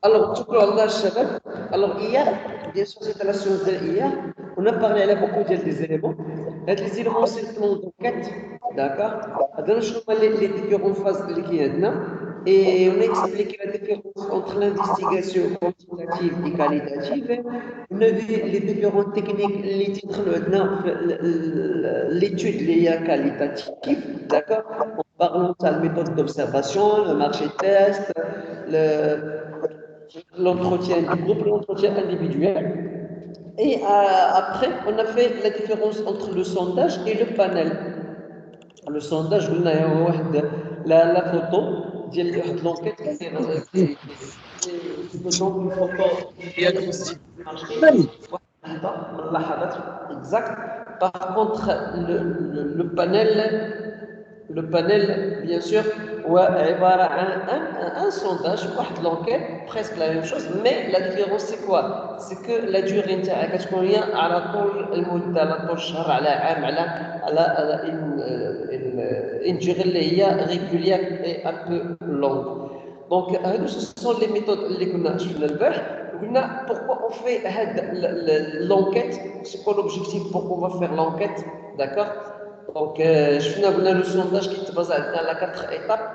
Alors, tu peux Allah, Shabbat. Alors, hier, bien sûr, c'était la chose de hier. On a parlé à beaucoup des éléments. Les éléments, c'est le plan d'enquête. D'accord? Alors, je vois les différentes phases de l'équilibre. Et on a expliqué la différence entre l'investigation quantitative et qualitative. On a vu les différentes techniques, les titres, l'étude qualitative. D'accord? Parlons de la méthode d'observation, le marché test, l'entretien du groupe, l'entretien individuel. Et après, on a fait la différence entre le sondage et le panel. Le sondage, on a la photo de l'enquête qui donc une photo exact. Par contre, le panel, bien sûr, ouais, un sondage, l'enquête, presque la même chose, mais la différence c'est quoi? C'est que la durée نتاعها كتكون هي على طول المدة، على طول شهر، على عام، على une durée اللي هي régulière et un peu longue. Donc, ce sont les méthodes اللي كنا شفنا البارح. Pourquoi on fait l'enquête? C'est quoi l'objectif? Pourquoi on va faire l'enquête? D'accord? Donc, je vais le sondage qui se base dans les 4 étapes.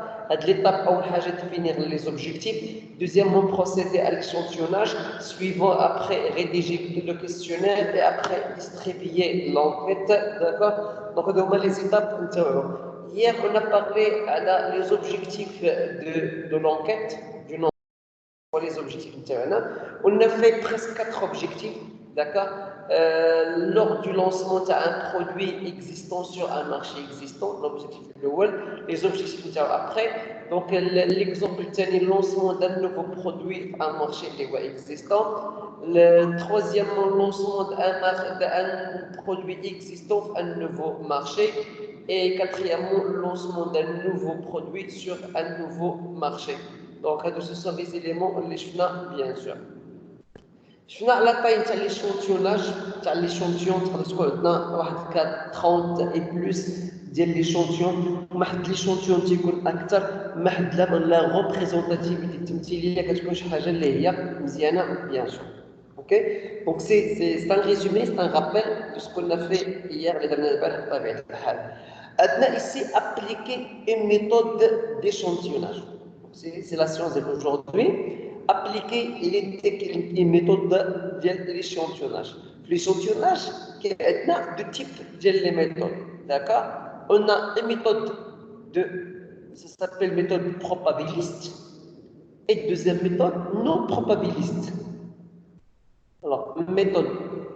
L'étape, أول حاجة, définir les objectifs. Deuxièmement, procéder à l'échantillonnage. Suivant, après, rédiger le questionnaire et après, distribuer l'enquête. D'accord? Donc, on a les étapes. Hier, on a parlé des objectifs de l'enquête, les objectifs internes. On a fait presque 4 objectifs, d'accord? Lors du lancement d'un produit existant sur un marché existant, l'objectif est le wall, les objectifs internes après. Donc, l'exemple c'est le lancement d'un nouveau produit à un marché existant. Le troisièmement, lancement d'un produit existant à un nouveau marché. Et quatrièmement, lancement d'un nouveau produit sur un nouveau marché. Donc, ce sont les éléments اللي شفنا bien sûr. شفنا la taille تاع l'échantillonnage تاع l'échantillon تقدر تكون عندنا واحد 30 et plus ديال l'échantillon واحد l'échantillon تيكون اكثر واحد لا représentativité التمثيليه كتكون شي حاجه اللي هي مزيانه bien sûr. OK? Donc c'est un résumé, c'est un rappel de ce qu'on a fait hier les dernières البارح بطبيعه الحال. عندنا ici appliquer une méthode d'échantillonnage. C'est la science d'aujourd'hui. Appliquer les méthodes de l'échantillonnage. L'échantillonnage, il y a deux types de méthodes. D'accord? On a une méthode ça s'appelle méthode probabiliste, et deuxième méthode non probabiliste. Alors, méthode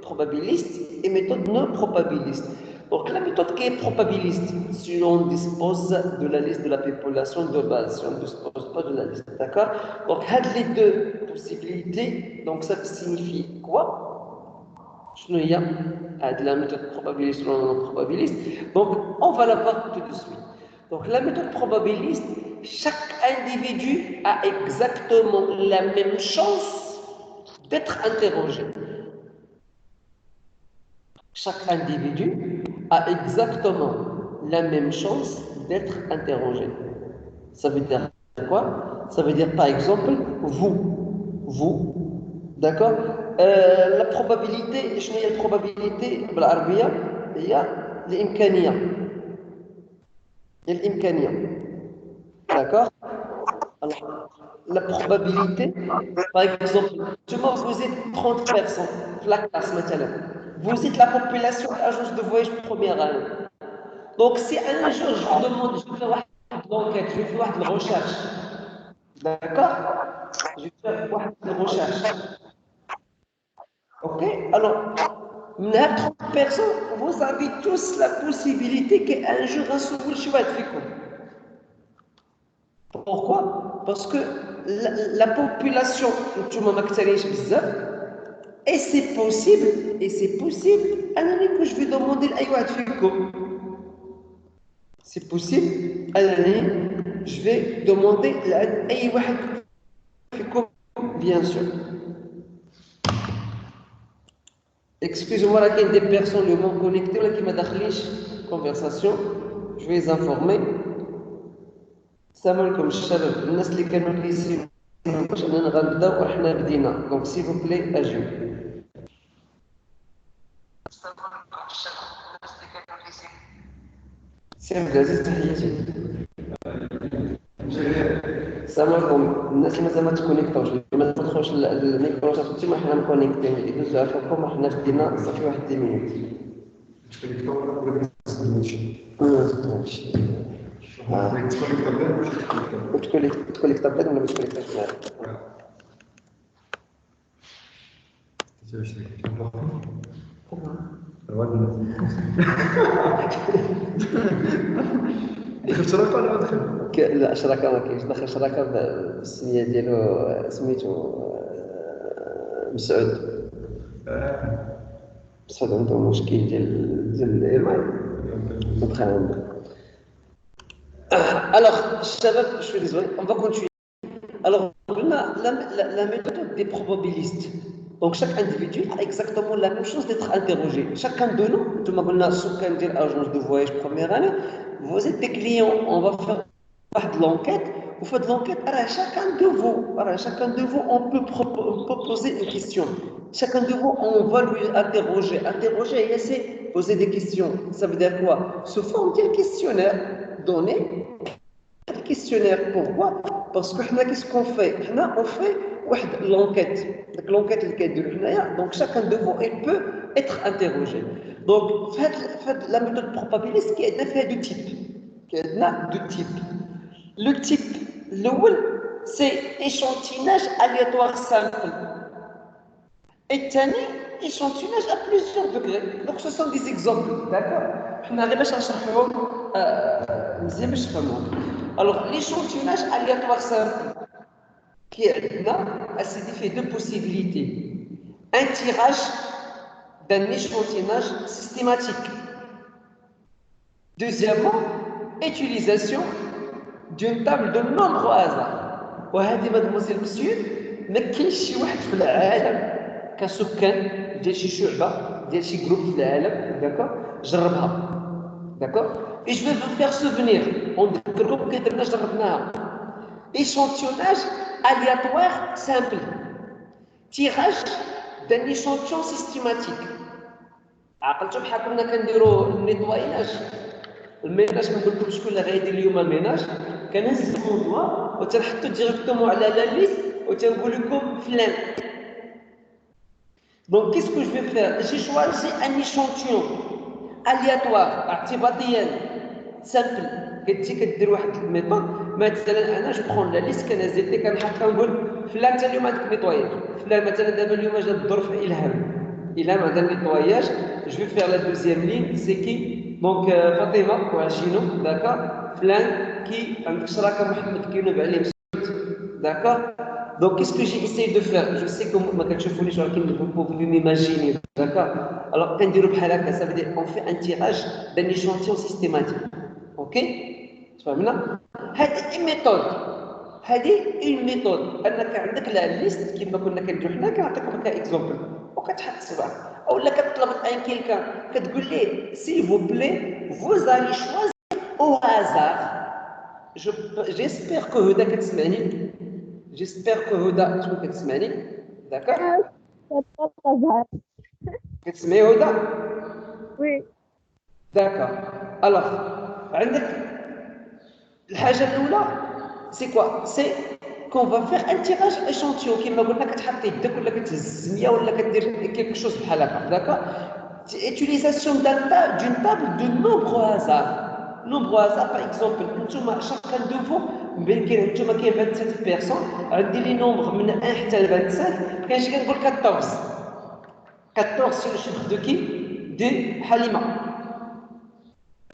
probabiliste et méthode non probabiliste. Donc, la méthode qui est probabiliste, si on dispose de la liste de la population de base, si on ne dispose pas de la liste, d'accord? Donc, les deux possibilités, donc ça signifie quoi? Il y a la méthode probabiliste ou non probabiliste. Donc, on va la voir tout de suite. Donc, la méthode probabiliste, chaque individu a exactement la même chance d'être interrogé. Chaque individu a exactement la même chance d'être interrogé. Ça veut dire quoi? Ça veut dire par exemple, vous, d'accord? La probabilité, je n'ai la probabilité, بالعربية هي الإمكانية. D'accord? Alors, la probabilité, par exemple, vous êtes 30 personnes, la classe maintenant. Vous êtes la population de l'agence de voyage première année. Donc, si un jour je vous demande, je vais faire une enquête, je vais faire une recherche. D'accord? Je vais faire une recherche. Ok? Alors, 30 personnes, vous avez tous la possibilité qu'un jour un sourire soit fait comme. Pourquoi? Parce que la population, tout le monde et c'est possible, que je vais demander à c'est possible, je vais demander à bien sûr. Excusez-moi, là, il y a des personnes qui m'ont connecté, qui m'ont dans conversation, je vais les informer. السلام عليكم الشباب الناس اللي كانوا كيسيروا باش اننا غنبداو وحنا بدينا دونك سي فو بلي اجيو. سي عبد العزيز تحياتي. السلام عليكم. الناس اللي مازال ما تكونيكتوش ما تدخلوش الميكرو تاعكم حتى حنا مكونيكتين يدوزو عفاكم حنا بدينا صافي واحد 10 مينوت. تكونيكت بلاد ولا ما تكونيكتش معاك؟ دخل شراكه ولا ما دخل؟ لا شراكه ما كاينش. دخل شراكه بالسميه ديالو سميتو مسعود. مسعود عنده مشكل ديال الايميل دخل عنده. الوغ الشباب شوي ديزولي اون فا كونتيني. الوغ قلنا la méthode des probabilistes. Donc chaque individu a exactement la même chose d'être interrogé. Chacun de nous, tout le monde a une agence de voyage première année, vous êtes des clients, on va faire de l'enquête. Vous faites de l'enquête à chacun de vous, on peut poser une question. Chacun de vous, on va lui interroger. Interroger, c'est poser des questions. Ça veut dire quoi? Sous forme d'un questionnaire donné. Questionnaire, pourquoi? Parce que qu'est-ce qu'on fait? On fait l'enquête. L'enquête donc chacun de vous il peut être interrogé. Donc faites la méthode probabiliste qui est fait de type. Le type, c'est échantillonnage aléatoire simple. Et tani, échantillonnage à plusieurs degrés. Donc ce sont des exemples, d'accord? Alors l'échantillonnage aléatoire simple qui est là, c'est fait deux possibilités. Un tirage d'un échantillonnage systématique. Deuxièmement, utilisation d'une table de nombres au hasard. وهذه mademoiselle monsieur ما كاينش شي واحد في العالم كسكان ديال شي شعبه ديال شي جروب في العالم داكور جربها داكور. Et je vais vous faire souvenir ونذكركم كي درنا جربناها. Échantillonnage aléatoire simple. Tirage d'un échantillon systématique. عقلتوا بحال كنا كنديروا النيطواياج. الميناج ما نقولكمش شكون اللي غايدير اليوم الميناج. كنهز الموضوع وتنحطو ديريكتومون على لا ليست وتنقول لكم فلان. Donc qu'est-ce que je vais faire? J'ai choisi un échantillon aléatoire اعتباطيا simple. كدير واحد الميثود مثلا انا جو برون لا ليست كنزيد كنحط كنقول فلان حتى اليوم عندك نيطواياج. فلان مثلا دابا اليوم جا الدور في الهام عندها نيطواياج. جو في فير لا دوزيام لين سي كي دونك فاطمه وعشينو داكور. فلان كي عندك شراكه محمد كينوب عليه داكور. Donc qu'est-ce que j'ai essayé de faire? Je sais que ما كتشوفونيش ولكن vous pouvez m'imaginer d'accord. Alors كنديروا بحال هكا ça veut dire on fait un tirage d'un échantillon systématique. OK فهمنا؟ هذه ميثود. هذه الميثود انك عندك لا ليست كما كنا كنديروا حنا كنعطيكم كاكزومبل وكتحط صباع اولا كتطلب ان كيلكان كتقول ليه s'il vous plaît vous allez choisir au hasard. j'espère que هدى كتسمعني. j'espère que هدى تكون كتسمعني داكور. كتسمعي هدى؟ وي داكور. الوغ عندك الحاجه الاولى سي كوا سي كون فا فيغ ان تيراج échantillon كيما قلنا كتحط يدك ولا كتهز السميه ولا كدير كيك شوز بحال هكا داكور. utilisation d'une table de nombres au hasard. nombre au hasard par exemple نتوما chacun de vous كاين نتوما كاين 27 بيرسون عندي لي نومبر من 1 حتى ل 25 كنجي كنقول 14. 14 c'est le chiffre de qui? De Halima.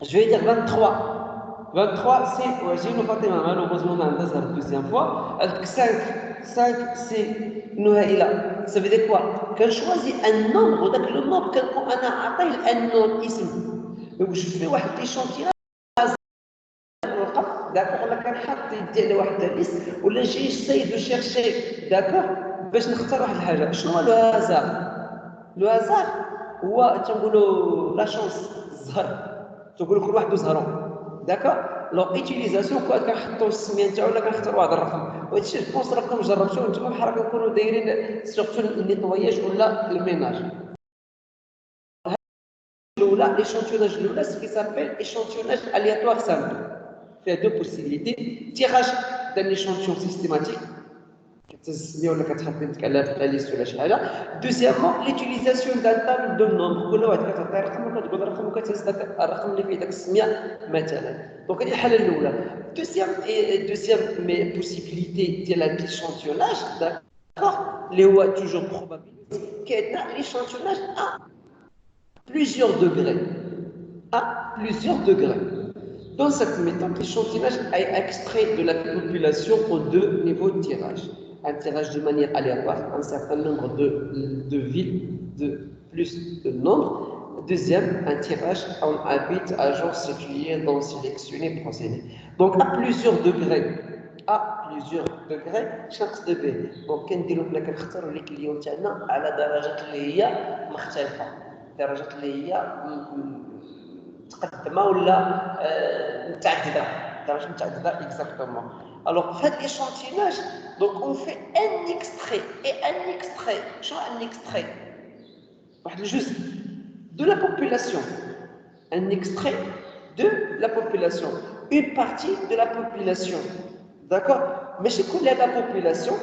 Je vais dire 23. 23 c'est Wajin ou Fatima. Malheureusement on a la deuxième fois. 5 c'est Nouhaila. Ça veut dire quoi? Quand je choisis un nombre, donc le nombre qu'on a atteint un nom ism. Donc je fais un échantillon. D'accord, ولا كنحط يدي على واحد الليست ولا نجي نساي دو شيرشي داكور باش نختار واحد الحاجه. شنو هو لو هازار؟ لو هازار هو تنقولوا لا شونس الزهر. تنقولوا كل واحد وزهرو داكور. لو ايتيليزاسيون كنحطوا السميه نتاعو ولا كنختاروا واحد الرقم، وهذا الشيء جو بونس راكم جربتوه نتوما بحال هكا كونوا دايرين سورتو النيطواياج ولا الميناج. الاولى ليشونتيوناج الاولى سكي سابيل ايشونتيوناج الياتوار سامبل، فيها دو بوسيبيليتي: تيراج دان ليشونتيون سيستيماتيك كتسميه ولا كتحطي على لا ليست ولا شي حاجه. دوزيامون ليتيليزاسيون دان تابل دو نومبر، كل واحد كتعطي رقم وكتقول رقم وكتهز داك الرقم اللي فيه داك السميه مثلا. دونك هذه الحاله الاولى. دوزيام مي بوسيبيليتي ديال هاد ليشونتيوناج داكوغ اللي هو توجور بروبابيليتي، كاين ليشونتيوناج plusieurs degrés. À plusieurs degrés. Dans cette méthode, l'échantillonnage est extrait de la population aux deux niveaux de tirage. Un tirage de manière aléatoire, un certain nombre de villes, de plus de nombre. Deuxième, un tirage en habit, agence située, dans sélectionné, procédé. Donc à plusieurs degrés. À plusieurs degrés, chaque degré. Donc, كنختاروا لي كليون تاعنا على درجات اللي هي مختلفه. درجات اللي هي متقدمه ولا متعدده، درجات متعدده اكزاكتومون. الوغ في هذا الايشونتيوناج دونك اون في ان اكستري ان اكستري. شنو ان اكستري؟ واحد الجزء دو لا بوبولاسيون، ان اكستري دو لا بوبولاسيون، اون بارتي دو لا بوبولاسيون. داكور؟ ماشي كل لا بوبولاسيون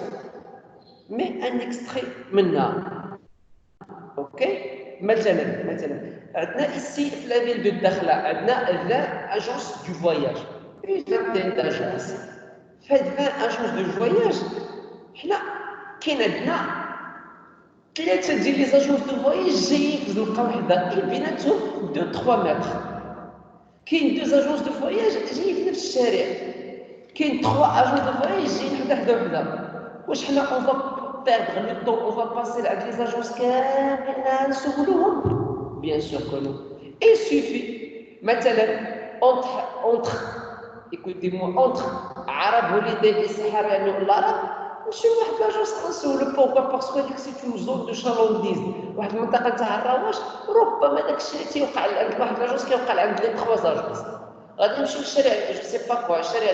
مي ان اكستري منها. اوكي؟ مثلا عندنا ici في لا فيل دو الداخله عندنا 20 اجونس دو فواياج، اي 20 اجونس. في هاد 20 اجونس دو فواياج حنا كاين عندنا 3 ديال لي اجونس دو فواياج جايين في زنقه وحده بيناتهم 2 3 متر. كاين 2 اجونس دو فواياج جايين في نفس الشارع. كاين 3 اجونس دو فواياج جايين حدا وحده. واش حنا اون فا perdre le temps, on va passer avec les agences كاملين نسولوهم؟ Bien sûr que non. Il suffit مثلا entre écoutez-moi entre عرب وليدي الصحراء والعرب نمشيو لواحد لاجونس نسولو. بوركوا؟ باسكو هذيك سي اون زون دو شالونديز، واحد المنطقه تاع الرواش. ربما داك الشيء تيوقع عند واحد لاجونس كيوقع عند لي 3 اجونس. غادي نمشيو للشارع جو سي با كوا، شارع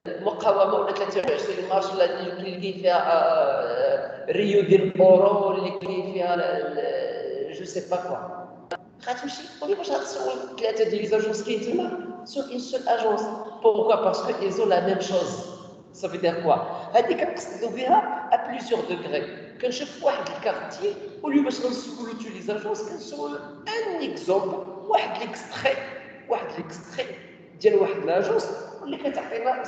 المقاومه ولا 23 مارس ولا اللي كاين فيها ريو ديال اورو اللي كاين فيها جو سي با كوا. غتمشي تقول واش غتسول 3 ديال لي اجونس كاين تما سور اون سول اجونس. بوركوا؟ باسكو ils ont la même chose. Ça veut dire quoi؟ هذه كنقصدوا بها ا بليزيور دوغري. كنشوف واحد الكارتي وليو باش غنسولو تو لي اجونس كنسول ان اكزومبل، واحد ليكستري ديال واحد لاجونس اللي كتعطينا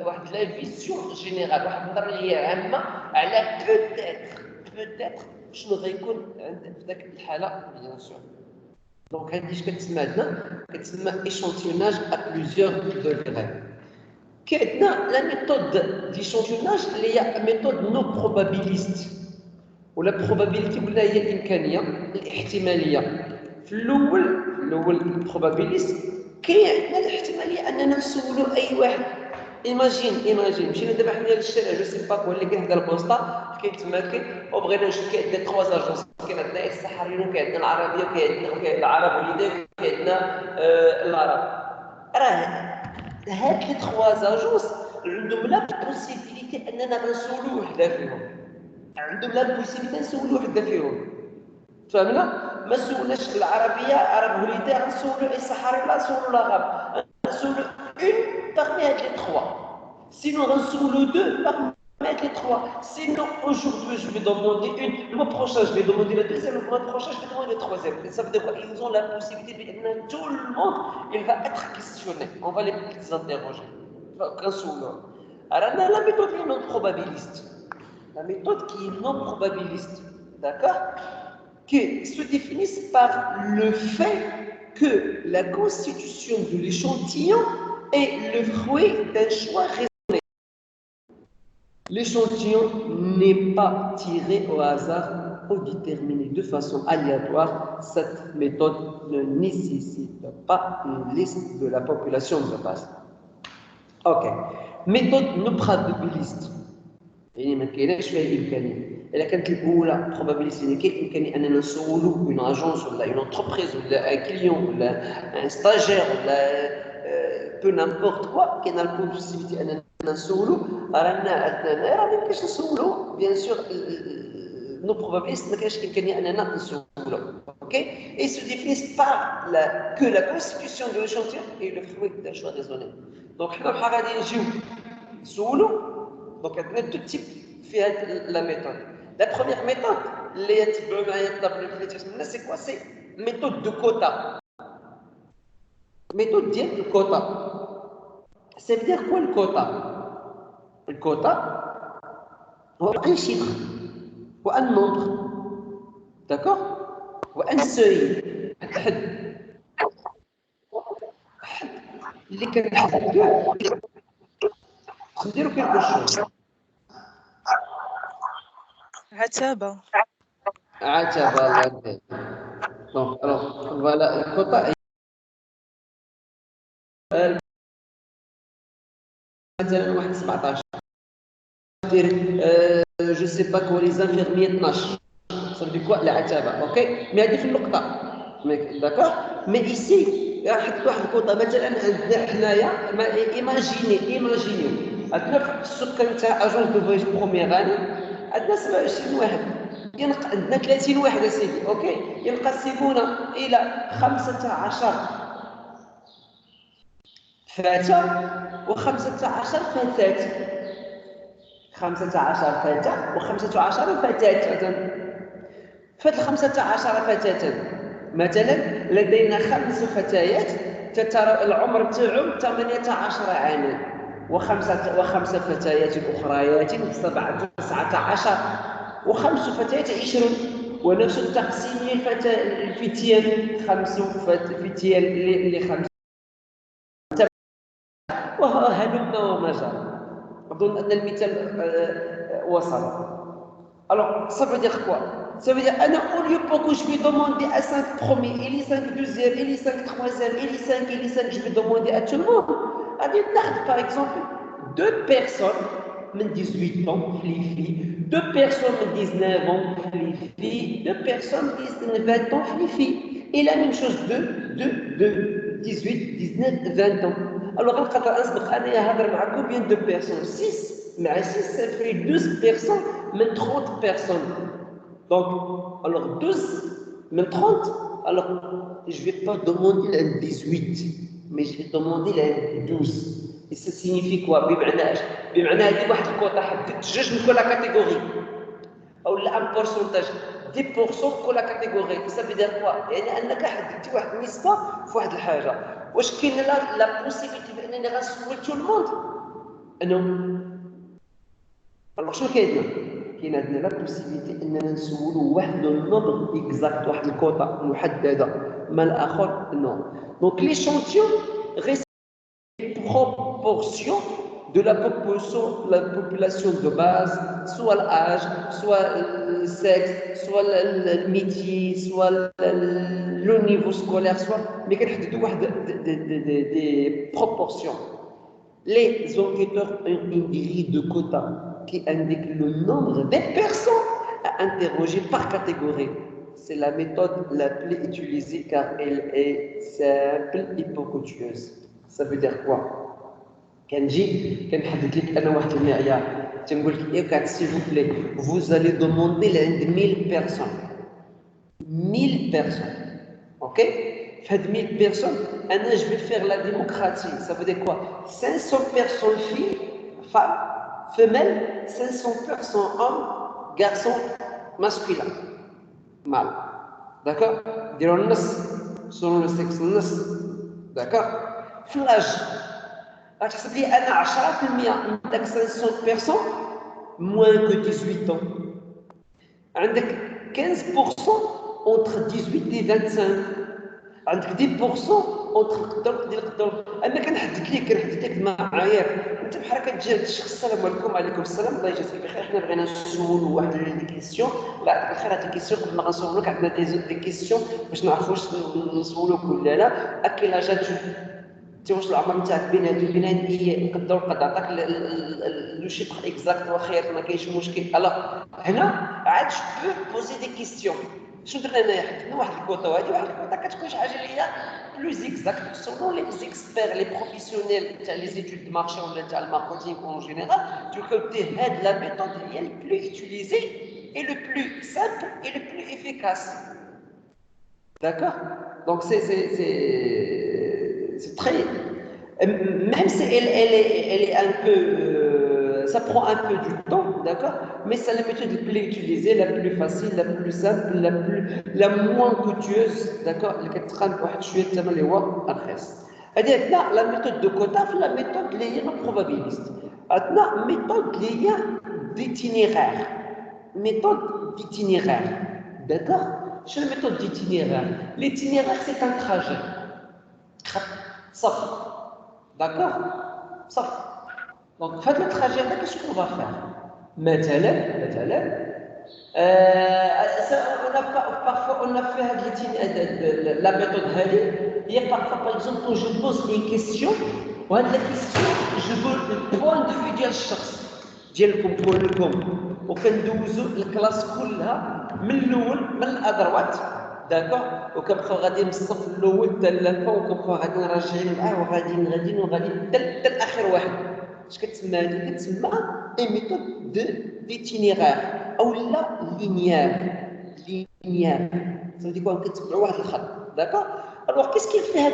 واحد لا فيزيون جينيرال، واحد النظريه عامه على بوتيتر شنو غيكون في ذاك الحاله بيان سور. دونك هادي اش كتسمى عندنا؟ كتسمى ايشونتيوناج ا بليزيور دوغري. كاين عندنا لا ميثود ديشونتيوناج اللي هي ميثود نو بروبابيليست، ولا بروبابيليتي قلنا هي الامكانيه الاحتماليه. في الاول البروبابيليست كاين عندنا الاحتماليه اننا نسولو اي واحد. ايماجين مشينا دابا حنا للشارع جو سي با اللي كاين حدا البوسطه كاين تما وبغينا نشوف كاين عندنا 3 اجونس. كاين عندنا الصحراويين وكاين عندنا العربيه وكاين العرب وليدات وكاين عندنا العرب. راه هاد لي 3 اجونس عندهم لا بوسيبيليتي اننا غنسولو وحده فيهم، عندهم لا بوسيبيليتي نسولو وحده فيهم. فهمنا؟ ما سولناش العربيه عرب وليدي غنسولو الصحراوي لا نسولو العرب، نسولو اون parmi هاد لي 3. سينو غنسولو 2 parmi هاد لي 3. سينو aujourd'hui je vais demander une, le mois prochain je vais demander la deuxième, le mois prochain je vais demander la troisième. Ça veut dire quoi? Ils ont la possibilité de tout le monde il va être questionné. On va les interroger. غنسولو. Alors la méthode est non probabiliste. La méthode qui est non probabiliste, d'accord, qui se définissent par le fait que la constitution de l'échantillon est le fruit d'un choix raisonné. L'échantillon n'est pas tiré au hasard ou déterminé de façon aléatoire. Cette méthode ne nécessite pas une liste de la population de base. Ok. Méthode non probabiliste. يعني ما كايناش فيها امكانيه. الا كانت الاولى بروبابيليتي كاين امكانيه اننا نسولو اون اجونس ولا اون انتربريز ولا ان كليون ولا ان ستاجير ولا peu n'importe quoi, qui a la possibilité de solo, bien sûr, nos probabilistes ne cachent qu'un solo. Ok? Et ils se définissent par que la constitution de l'échantillon est le fruit d'un choix raisonné. Donc, on va dire solo, donc il y a deux types de la méthode. La première méthode, c'est quoi? C'est méthode de quota. Méthode de quota. Ça veut dire quoi le quota? Le quota, c'est un chiffre, ou un nombre, d'accord? Ou un seuil. اللي كنحددوه نديرو quelque chose. عتابة. عتبة الله يرضيك. Donc alors voilà le quota. مثلا واحد 17 دير جو سي با كوا لي زانفيرميي 12 صافي كوا العتبة اوكي مي هذه في النقطة داكور مي ايسي حط واحد الكوطه مثلا عندنا حنايا ايماجينيو عندنا في السكان تاع اجونس دو فويج بروميير عندنا 27 واحد عندنا 30 واحد اسيدي اوكي ينقسمون الى 15 فتاه و15 فتاه 15 فتاه و15 فتاه فهاد 15 فتاة مثلا لدينا 5 فتيات العمر تاعهم 18 عاما وخمس فتيات اخريات 19 و5 فتيات 20 ونفس التقسيم الفتيان 5 فتيان ل5 وهلم ومجرى اظن ان المثال وصل. Alors, ça veut dire quoi? Ça veut dire, au lieu pour que je vais demander à 5 premiers, et les 5 deuxièmes, et les 5 troisièmes, et les 5, je vais demander à tout le monde. Par exemple, 2 personnes, 18 ans, les filles, 2 personnes, 19 ans, les filles, 2 personnes, 20 ans, les filles. Et la même chose, 18, 19, 20 ans. Alors, combien de personnes? 6. Mais 6, ça fait 12 personnes, mais 30 personnes. Donc, alors 12, mais 30, alors je ne vais pas demander un 18, mais je vais demander un 12. Et ça signifie quoi? بمعنى هذه واحد الكوطة حددت جوج من كل كاتيجوري أو لا ان بورسونتاج 10% كل كاتيجوري. ça veut dire quoi؟ يعني أنك حددتي واحد النسبة في واحد الحاجة. واش كاين لا بوسيبيتي بأنني غنسول تو الموند؟ نو. alors شنو كاين عندنا لا بوسيبيتي اننا نسولوا واحد النمبر اكزاكت واحد الكوطه محدده ما الاخر نو. دونك ليشانتيون ريست proportion de la population de base, soit l'âge, soit le sexe, soit le métier, soit le niveau scolaire, soit mais كنحددوا واحد des proportions. Les enquêteurs ont une grille de quotas qui indique le nombre de personnes à interroger par catégorie. C'est la méthode la plus utilisée car elle est simple et peu coûteuse. Ça veut dire quoi? كنجي كنحدد لك انا واحد المعيار تنقول لك ايه s'il vous plaît vous allez demander لعند 1000 personnes 1000 personnes ok في هاد 1000 personnes انا je vais faire la démocratie. Ça veut dire quoi? 500 personnes filles femmes femelles 500 personnes hommes garçons masculins mâles d'accord ديروا النص selon le sexe النص d'accord في l'âge غتحسب لي انا 10% من داك 500 بيرسون موان كو 18 ans عندك 15% اونتر 18 و 25 عندك 10% اونتر قدر انا كنحدد لك المعايير. انت بحال كتجي عند الشخص السلام عليكم السلام الله يجازيك بخير حنا بغينا نسولوا واحد دي كيسيون لا يعطيك الخير. هاد الكيسيون قبل ما غنسولوك عندنا دي كيسيون باش نعرفوا واش نسولوك ولا لا. اكل لاجات واش العمر نتاعك بين هادي نقدر نعطيك لو شيفر اكزاكت وخير ما كاينش مشكل. الوغ هنا عاد جو بوزي دي كيسيون شنو درنا هنايا حطينا واحد الكوطه وهذه واحد الكوطه كتكون شي حاجه اللي هي بلوز اكزاكت سولون لي زيكسبير لي بروفيسيونيل تاع لي زيتود دو مارشي ولا تاع الماركتينغ اون جينيرال تلقاو تي هاد لا ميثود هي لي بلو يوتيليزي اي لو بلو سامبل اي لو بلو افيكاس. D'accord? Donc c'est très... Même si elle est un peu... ça prend un peu du temps, d'accord? Mais c'est la méthode la plus utilisée, la plus facile, la plus simple, la moins coûteuse, d'accord? C'est-à-dire la méthode de quota, la méthode liée à probabiliste. La méthode liée d'itinéraire. Méthode d'itinéraire, d'accord? C'est la méthode d'itinéraire. L'itinéraire, c'est un trajet. Sauf. D'accord? Sauf. Donc, faites le trajet, qu'est-ce qu'on va faire? Maintenant, parfois, on a fait la méthode Hali. Il y a parfois, par exemple, quand je pose une question, la question, je veux le point de vue de الشخص ديالكم كلكم وكندوزو الكلاس كلها من الاول من الادروات داكوغ وكنبقاو غادي من الصف الاول حتى للفا وكنبقاو غادي راجعين معاه وغادي حتى الاخر واحد. اش كتسمى هذه؟ كتسمى اي ميثود ديتينيغير او لا لينيير صافي كون كتبعوا واحد الخط داكوغ. الوغ كيس كيف هاد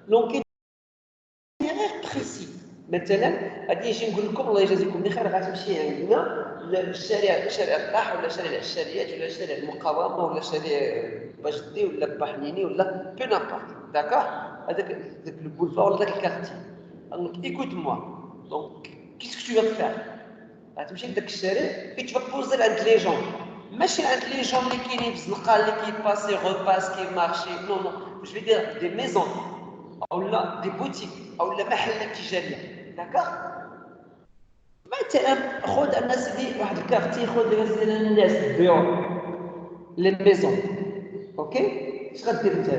لونكيتور بريسي. مثلا غادي نجي نقول لكم الله يجازيكم بخير غتمشي عندنا شارع الطاح ولا شارع العشاريات ولا شارع المقاومه ولا شارع بجدي ولا بحنيني ولا بو نابورت داكوغ هذاك البولفار ولا داك الكارتي. دونك ايكوت موا دونك كيسكو تو فا فير غتمشي لذاك الشارع et tu vas poser عند لي جون ماشي عند لي جون اللي كاينين في الزنقه اللي كيباسي غوباس كيمارشي نو جو في دير دي ميزون او لا دي بوتيك او لا محلات تجاريه داكوغ. مثلا خذ الناس دي واحد الكارتي خذ مثلا الناس بيو لي ميزون اوكي. اش غدير انت؟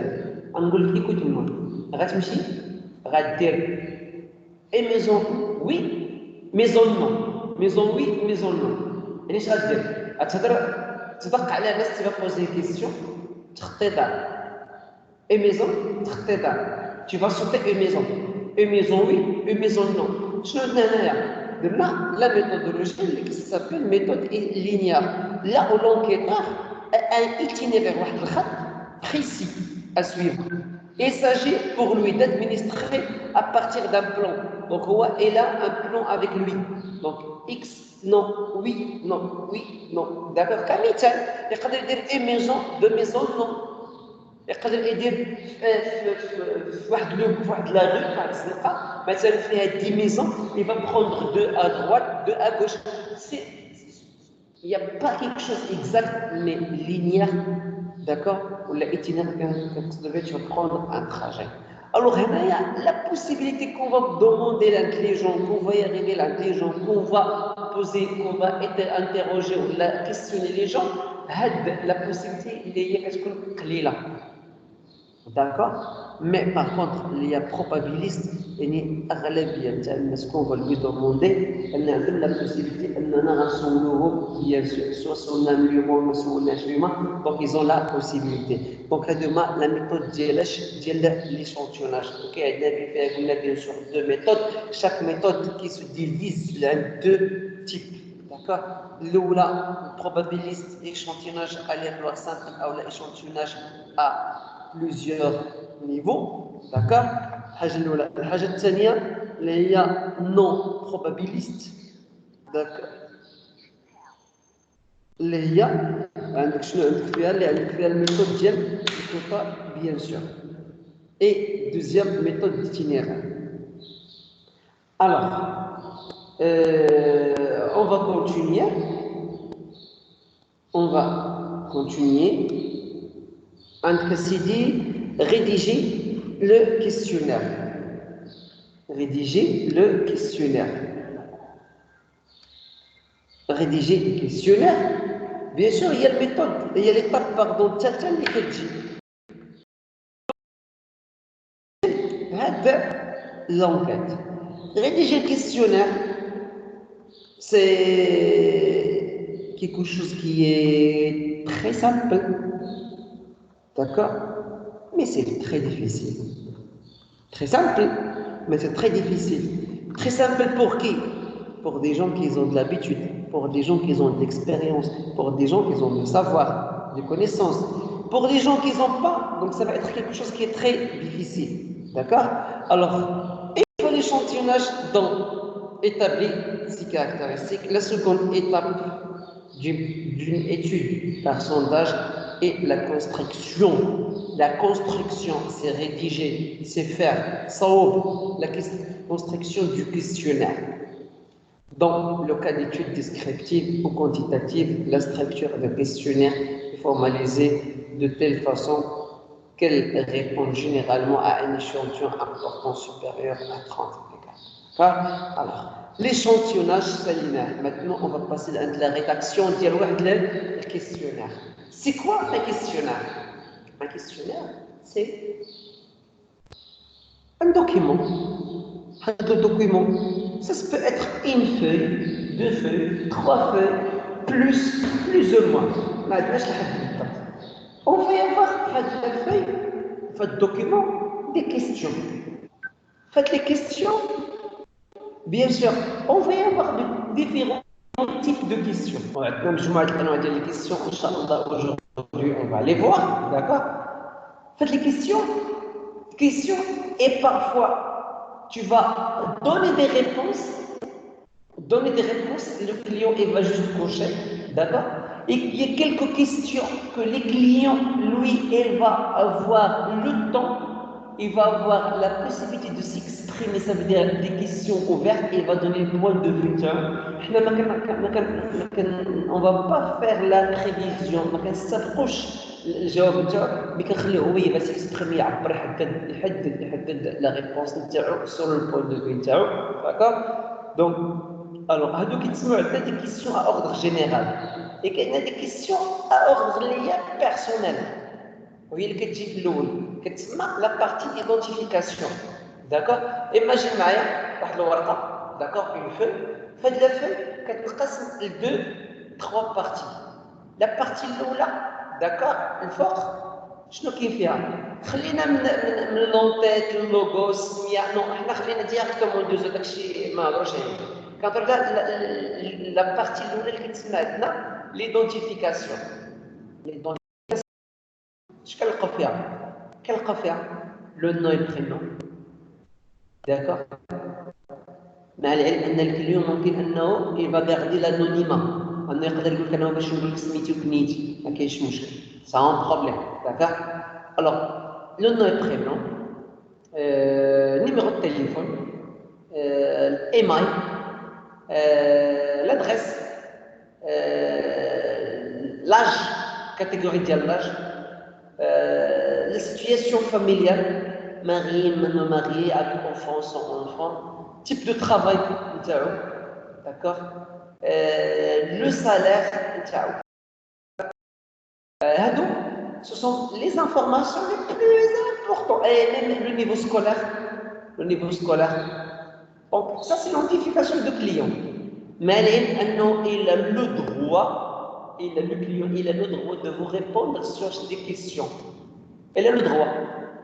غنقول لك ايكوت موا غتمشي غدير اي ميزون وي ميزون نو ميزون وي ميزون نو. يعني اش غدير؟ تدق على ناس تبغى بوزي كيسيون تخطي دار اي ميزون تخطي دار tu vas sauter une maison oui, une maison non. شنو درنا هنايا؟ درنا لا méthodologie اللي s'appelle méthode linéaire. Là où l'enquêteur a un itinéraire واحد الخط précis à suivre. Il s'agit pour lui d'administrer à partir d'un plan. Donc il a un plan avec lui. Donc X non, oui, non, oui, non. D'accord? كمثال يقدر يدير une maison, deux maisons non. يقدر يدير في واحد لا غو في واحد الزنقه مثلا فيها 10 ميزون il va prendre deux à droite deux à gauche. Il n'y a pas quelque chose exact mais linéaire, d'accord? Ou l'itinéraire que tu vas prendre un trajet. Alors هنايا la possibilité qu'on va demander l'intelligence, qu'on va y arriver l'intelligence, qu'on va poser, qu'on va interroger ou questionner les gens, la possibilité اللي هي كتكون قليله. D'accord? Mais par contre, il y a probabiliste, يعني أغلبية تاع الناس كون va lui demander أن عندهم la possibilité أننا غنسولوهم bien sûr soit سولنا اليوم ولا ما سولناش اليوم donc ils ont la possibilité. Donc هادوما la méthode ديال l'échantillonnage. OK عندنا فيها قلنا bien sûr deux méthodes. Chaque méthode qui se divise en deux types. D'accord? الأولى probabiliste échantillonnage aléatoire simple أو l'échantillonnage à plusieurs niveaux, d'accord? الحاجة الثانية اللي هي non probabiliste, d'accord? اللي هي عندك شنو عندك فيها؟ اللي عندك فيها الميثود ديال الكوطا bien sûr. Et deuxième méthode d'itinéraire. Alors, on va continuer. عندك سيدي rédiger le questionnaire. Rédiger le questionnaire. Bien sûr, il y a la méthode, il y a l'étape, pardon, الثالثة اللي كتجي. هذا l'enquête. Rédiger le questionnaire, c'est quelque chose qui est très simple, d'accord? Mais c'est très difficile. Très simple, mais c'est très difficile. Très simple pour qui? Pour des gens qui ont de l'habitude, pour des gens qui ont de l'expérience, pour des gens qui ont du savoir, des connaissances. Pour des gens qui n'ont pas, donc ça va être quelque chose qui est très difficile. D'accord? Alors, il faut l'échantillonnage dans établir ces caractéristiques. La seconde étape d'une étude par sondage est la construction. La construction, c'est rédiger, c'est faire, صوب, la construction du questionnaire. Dans le cas d'études descriptives ou quantitatives, la structure du questionnaire est formalisée de telle façon qu'elle répond généralement à un échantillon important supérieur à 30 égards. Alors, l'échantillonnage salinaire. Maintenant, on va passer à la rédaction du questionnaire. C'est quoi un questionnaire? Un questionnaire, c'est un document. Un document, ça peut être une feuille, deux feuilles, trois feuilles, plus ou moins. On va y avoir la feuille, le document, des questions. Faites les questions, bien sûr, on va y avoir différents types de questions. Comme je m'attends les questions, Inch'Allah, aujourd'hui, on va les voir, d'accord? Faites les questions, et parfois, tu vas donner des réponses, le client il va juste cocher, d'accord? Et il y a quelques questions que les clients, lui, il va avoir le temps, il va avoir la possibilité de s'exprimer, ça veut dire des questions ouvertes, et il va donner le point de vue. On ne va pas faire la prévision, on ne s'approche. الجواب نتاعو ملي كنخليه هو باش يكسبريمي يعبر يحدد لا ريبونس نتاعو سور لو بوين دو في نتاعو داكور دونك الوغ هادو كيتسموا عندنا دي كيسيون ا اوردر جينيرال اي كاينه دي كيسيون ا اوردر اللي هي بيرسونيل وهي اللي كتجي في الاول كتسمى لا بارتي ايدونتيفيكاسيون داكور ايماجين معايا واحد الورقه داكور اون فوي فهاد لا فوي كتنقسم لدو تخوا بارتي لا بارتي الاولى داكور الفوق شنو كاين فيها خلينا من لونتيت اللوغو السميه نو حنا خلينا ديريكتومون ندوزو داكشي ما هضروش عليه كنهضر على لا بارتي الاولى اللي كتسمى عندنا ليدونتيفيكاسيون اش كنلقاو فيها لو نو اي برينون داكور مع العلم ان الكليون ممكن انه يبقى غاردي لانونيما انه يقدر يقول لك انا باش نقول لك سميتي وكنيتي ما كاينش مشكل سا بروبليم داكور الوغ لو نو اي برينون numéro de téléphone الايميل l'adresse l'âge catégorie ديال l'âge la situation familiale marié non marié avec enfant sans enfant type de travail d'accord le salaire ce sont les informations les plus importantes et même le niveau scolaire donc ça c'est l'identification de client mais il a le droit le client il a le droit de vous répondre sur des questions il a le droit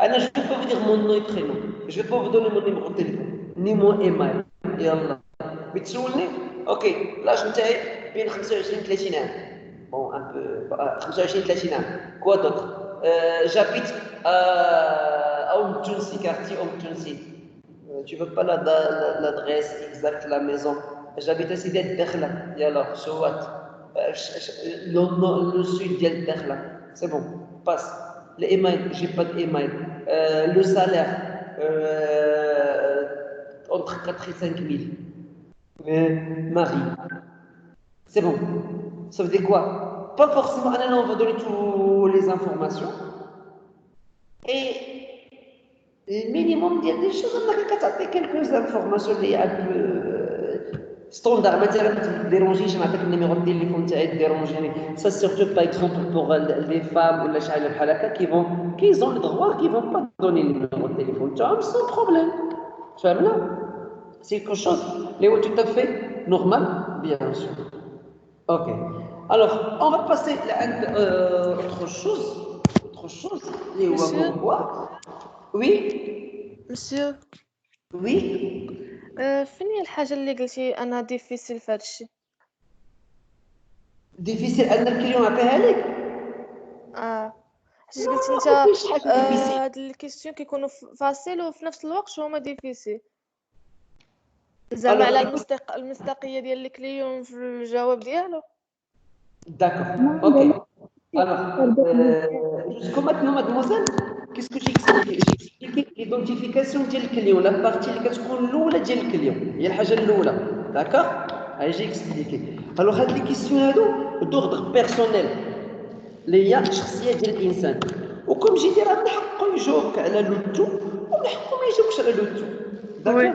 je ne vais pas vous dire mon nom et prénom je ne vais pas vous donner mon numéro de téléphone ni mon email يلا بتسولني اوكي لاش نتاعي بين 25 30 عام bon un peu 25 30 عام quoi d'autre j'habite à Oum-Tounsi quartier Oum-Tounsi tu veux pas l'adresse exacte de la maison j'habite à Sidi Dakhla يلا سوات le sud ديال Dakhla c'est bon passe l'email j'ai pas d'email le salaire entre 4 et 5 000 Marie c'est bon ça veut dire quoi pas forcément on va donner toutes les informations et le minimum il y a des choses on a quelques informations un peu standard مثلا ما تديرونجيش نعطيك النيميرو ديال التليفون تاعي تديرونجيني ça surtout par exemple pour les femmes ولا شي حاجه بحال هكا qui ont le droit qui vont pas donner le numéro de téléphone تاعهم sans problème فهمنا c'est quelque chose اللي هو tout à fait normal bien sûr ok Alors, on va passer à autre chose. Les Monsieur, comme quoi. Oui, monsieur, oui. فين هي الحاجة اللي قلتي أنا ديفيسيل في هذا الشيء؟ ديفيسيل أن الكليون عطيها لك. حيت قلتي انت ما كاينش حاجة ديفيسيل. هاد الكيستيون كيكونوا فاسيل وفي نفس الوقت هما ديفيسيل زعما على Alors, المصداقية ديال الكليون في الجواب ديالو. d'accord. Ok. Alors, jusqu'au maintenant, mademoiselle, qu'est-ce que j'ai expliqué? J'ai expliqué l'identification ديال الكليون، la partie اللي كتكون الأولى ديال الكليون، هي الحاجة الأولى، d'accord؟ هاي j'ai expliqué. Alors هاد لي كيسيون هادو d'ordre personnel اللي هي الشخصية ديال الإنسان، وكم جيتي راه من حقه يجاوبك على لو تو ومن حقه ما يجاوبكش على لو تو، d'accord؟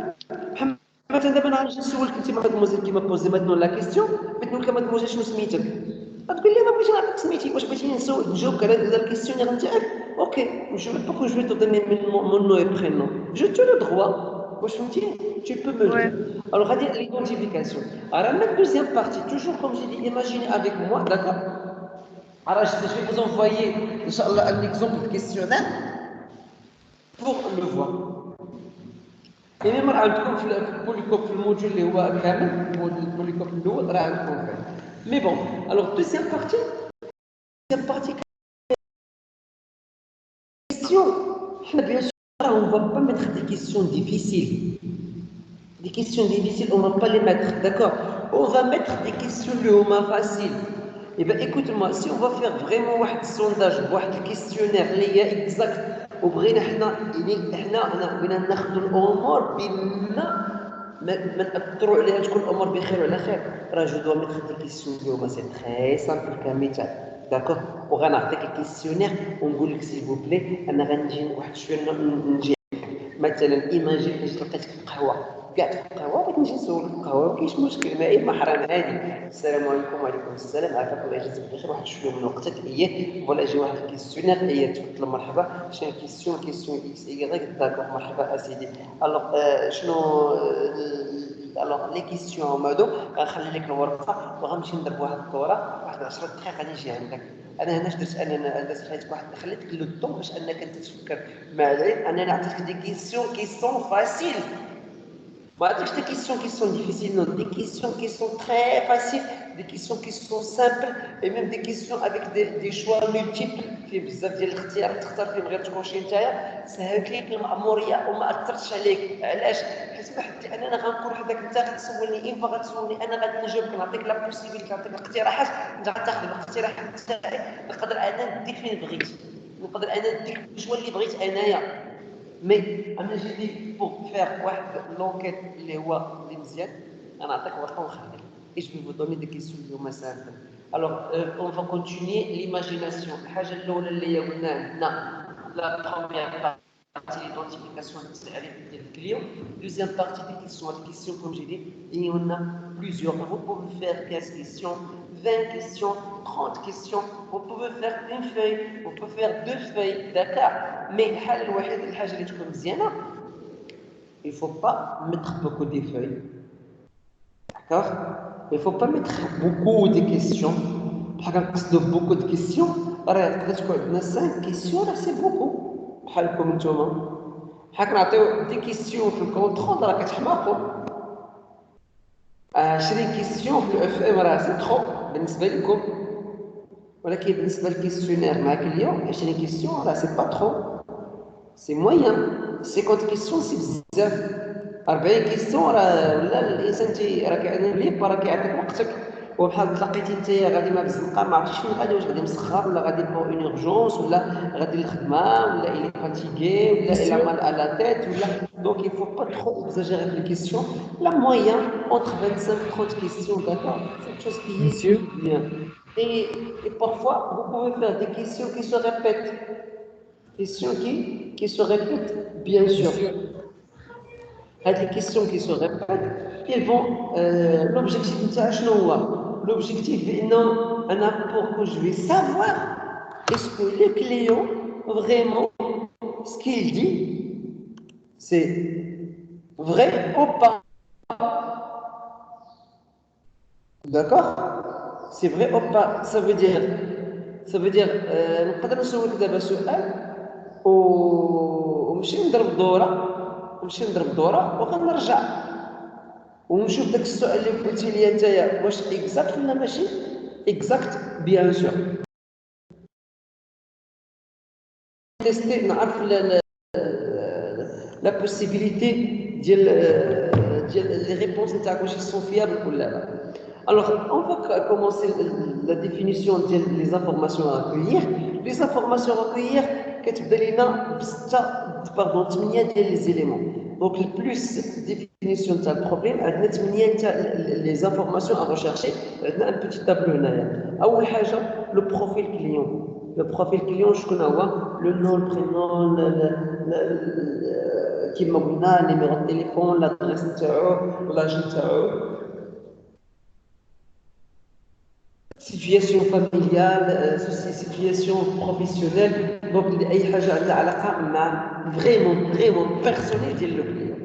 بحال مثلا دابا انا غنجي نسولك انت مادموزيل كيما بوزي ماتنون لا كيستيون، بغيت نقول لك مادموزيل شنو سميتك؟ غتقول لي انا بغيت نعرف سميتي، واش بغيتيني نجاوبك على الكيستيونير نتاعك؟ اوكي، je veux pas que je vais te donner mon nom et prénom, je te le droit. واش فهمتي؟ tu peux me le dire. Alors هذه l'identification. Alors la deuxième partie, toujours comme j'ai dit, imaginez avec moi, d'accord? Alors je vais vous envoyer inchallah un exemple de questionnaire pour le voir. يعني ما راه عندكم في البوليكوب في الموجود اللي هو كامل، البوليكوب الاول راه عندكم فيه. مي بون الوغ دوزيام بارتي كيسيون، حنا بيان سور on va pas mettre des questions difficiles. Des questions difficiles, on va pas les mettre, d'accord? On va mettre des questions le homa facile. Eh bien, écoute-moi, si on va faire vraiment un sondage, un questionnaire, اللي هي exact, وبغينا حنا بغينا ناخذوا الامور بما ما نأثروا عليها تكون الامور بخير وعلى خير، راه جو دو ميتر دي كيسيون اليوم سي تري سامبل كمثال، داكوغ؟ وغنعطيك الكيسيونير ونقول لك سيل فو بلي انا غنجي واحد شويه نجي مثلا ايماجين جيت لقيتك في القهوه، قاعد في القهوه بغيت نجي نسولك في القهوه، ما كاينش مشكل، ما ما حرام عادي. السلام عليكم. وعليكم السلام، عافاك الله يجازيك بخير، واحد شويه من وقتك، فوالا جي واحد الكيسيونير، تفضل مرحبا، شنو كيسيون اكس اي داكوغ، مرحبا اسيدي. الوغ شنو الوغ لي كيسيون هما هادو، غنخلي لك الورقه وغنمشي نضرب واحد الكره، واحد 10 دقائق غادي نجي عندك. انا هنا درت انا درت خليتك واحد، خليتك لو طون باش انك انت تفكر معايا، انني نعطيك دي كيسيون كي سون فاسيل. Bah, des questions qui sont difficiles, non, des questions qui sont très faciles, des questions qui sont simples, et même des questions avec des choix multiples. في بزاف ديال الاختيارات تختار فيهم غير تكون شي نتايا سهلت لك المأمورية وما أثرتش عليك. علاش؟ حيت بحال أنا غنكون حداك أنت غتسولني إن غتسولني أنا غادي نجاوبك، نعطيك لا بوسيبيليتي، نعطيك الاقتراحات، أنت غتاخذ الاقتراحات تاعي، نقدر أنا نديك فين بغيت، نقدر أنا نديك الشوا اللي بغيت أنايا. مي انا جيتي بوغ فيغ واحد لونكيت اللي هو اللي مزيان، انا نعطيك ورقه ونخليك ايش في دوني دي كيسيون اليوم سامبل. الوغ اون فا كونتينيي ليماجيناسيون. الحاجه الاولى اللي هي قلنا عندنا لا بروميير بارتي ليدونتيفيكاسيون التعريف ديال الكليون. دوزيام بارتي دي كيسيون كوم جي دي، il y en a plusieurs. Vous pouvez faire 15 questions, 20 questions, 30 questions. Vous pouvez faire une feuille, vous pouvez faire deux feuilles, d'accord? Mais الحاجة الوحيدة الحاجة اللي تكون مزيانة، il faut pas mettre beaucoup de feuilles, d'accord? Il faut pas mettre beaucoup de questions. بحال كنقصدوا beaucoup de questions، راه تقدر تكون عندنا 5 questions، راه سي beaucoup. بحالكم نتوما بحال كنعطيو دي كيسيون في الكونترول راه كتحماقوا. 20 كيسيون في الاف ام راه سي ترو بالنسبه لكم، ولكن بالنسبه للكيسيونير معاك اليوم 20 كيسيون راه سي با ترو، سي مويان. 50 كيسيون سي بزاف، 40 كيسيون راه ولا الانسان راه كيعني ليب، راه كيعطيك وقتك. وبحال تلاقيتي نتايا غادي ما بالزنقه، ما عرفتش فين غادي، واش غادي مسخر ولا غادي بور اون اورجونس ولا غادي للخدمه ولا الي فاتيغي ولا الى مال على تيت ولا. دونك il faut pas trop exagérer les questions. La moyenne entre 25 et 30 questions, d'accord, c'est quelque chose qui est bien. Et parfois vous pouvez faire des questions qui se répètent. Questions qui se répètent, bien sûr. Les questions qui se répètent, elles vont. L'objectif نتاعها شنو هو؟ L'objectif بأنه أنا pour que je vais savoir est-ce que le client vraiment ce qu'il dit c'est vrai ou pas. D'accord? C'est vrai ou pas? Ça veut dire نقدر نسولك دابا سؤال ونمشي نضرب دوره وغنرجع ونشوف داك السؤال اللي قلتي لي نتايا واش اكزاكت ولا ماشي اكزاكت بيان سور تيستي نعرف لا بوسيبيليتي ديال لي ريبونس نتاعك واش سون فيابل ولا لا. Alors, on va commencer la définition des informations à recueillir. Les informations à recueillir, كتبدا لينا pardon 8 ديال les éléments. Donc, le plus définition تاع البروبليم عندنا 8 تاع les informations à rechercher. عندنا un petit tableau هنايا. أول حاجة le profil client. Le profil client شكون هو؟ le nom, le prénom, كيما قلنا numéro de téléphone, l'adresse نتاعو, l'âge نتاعو. Situation familiale, situation professionnelle, donc أي حاجة عندها علاقة مع vraiment personnel ديال le client.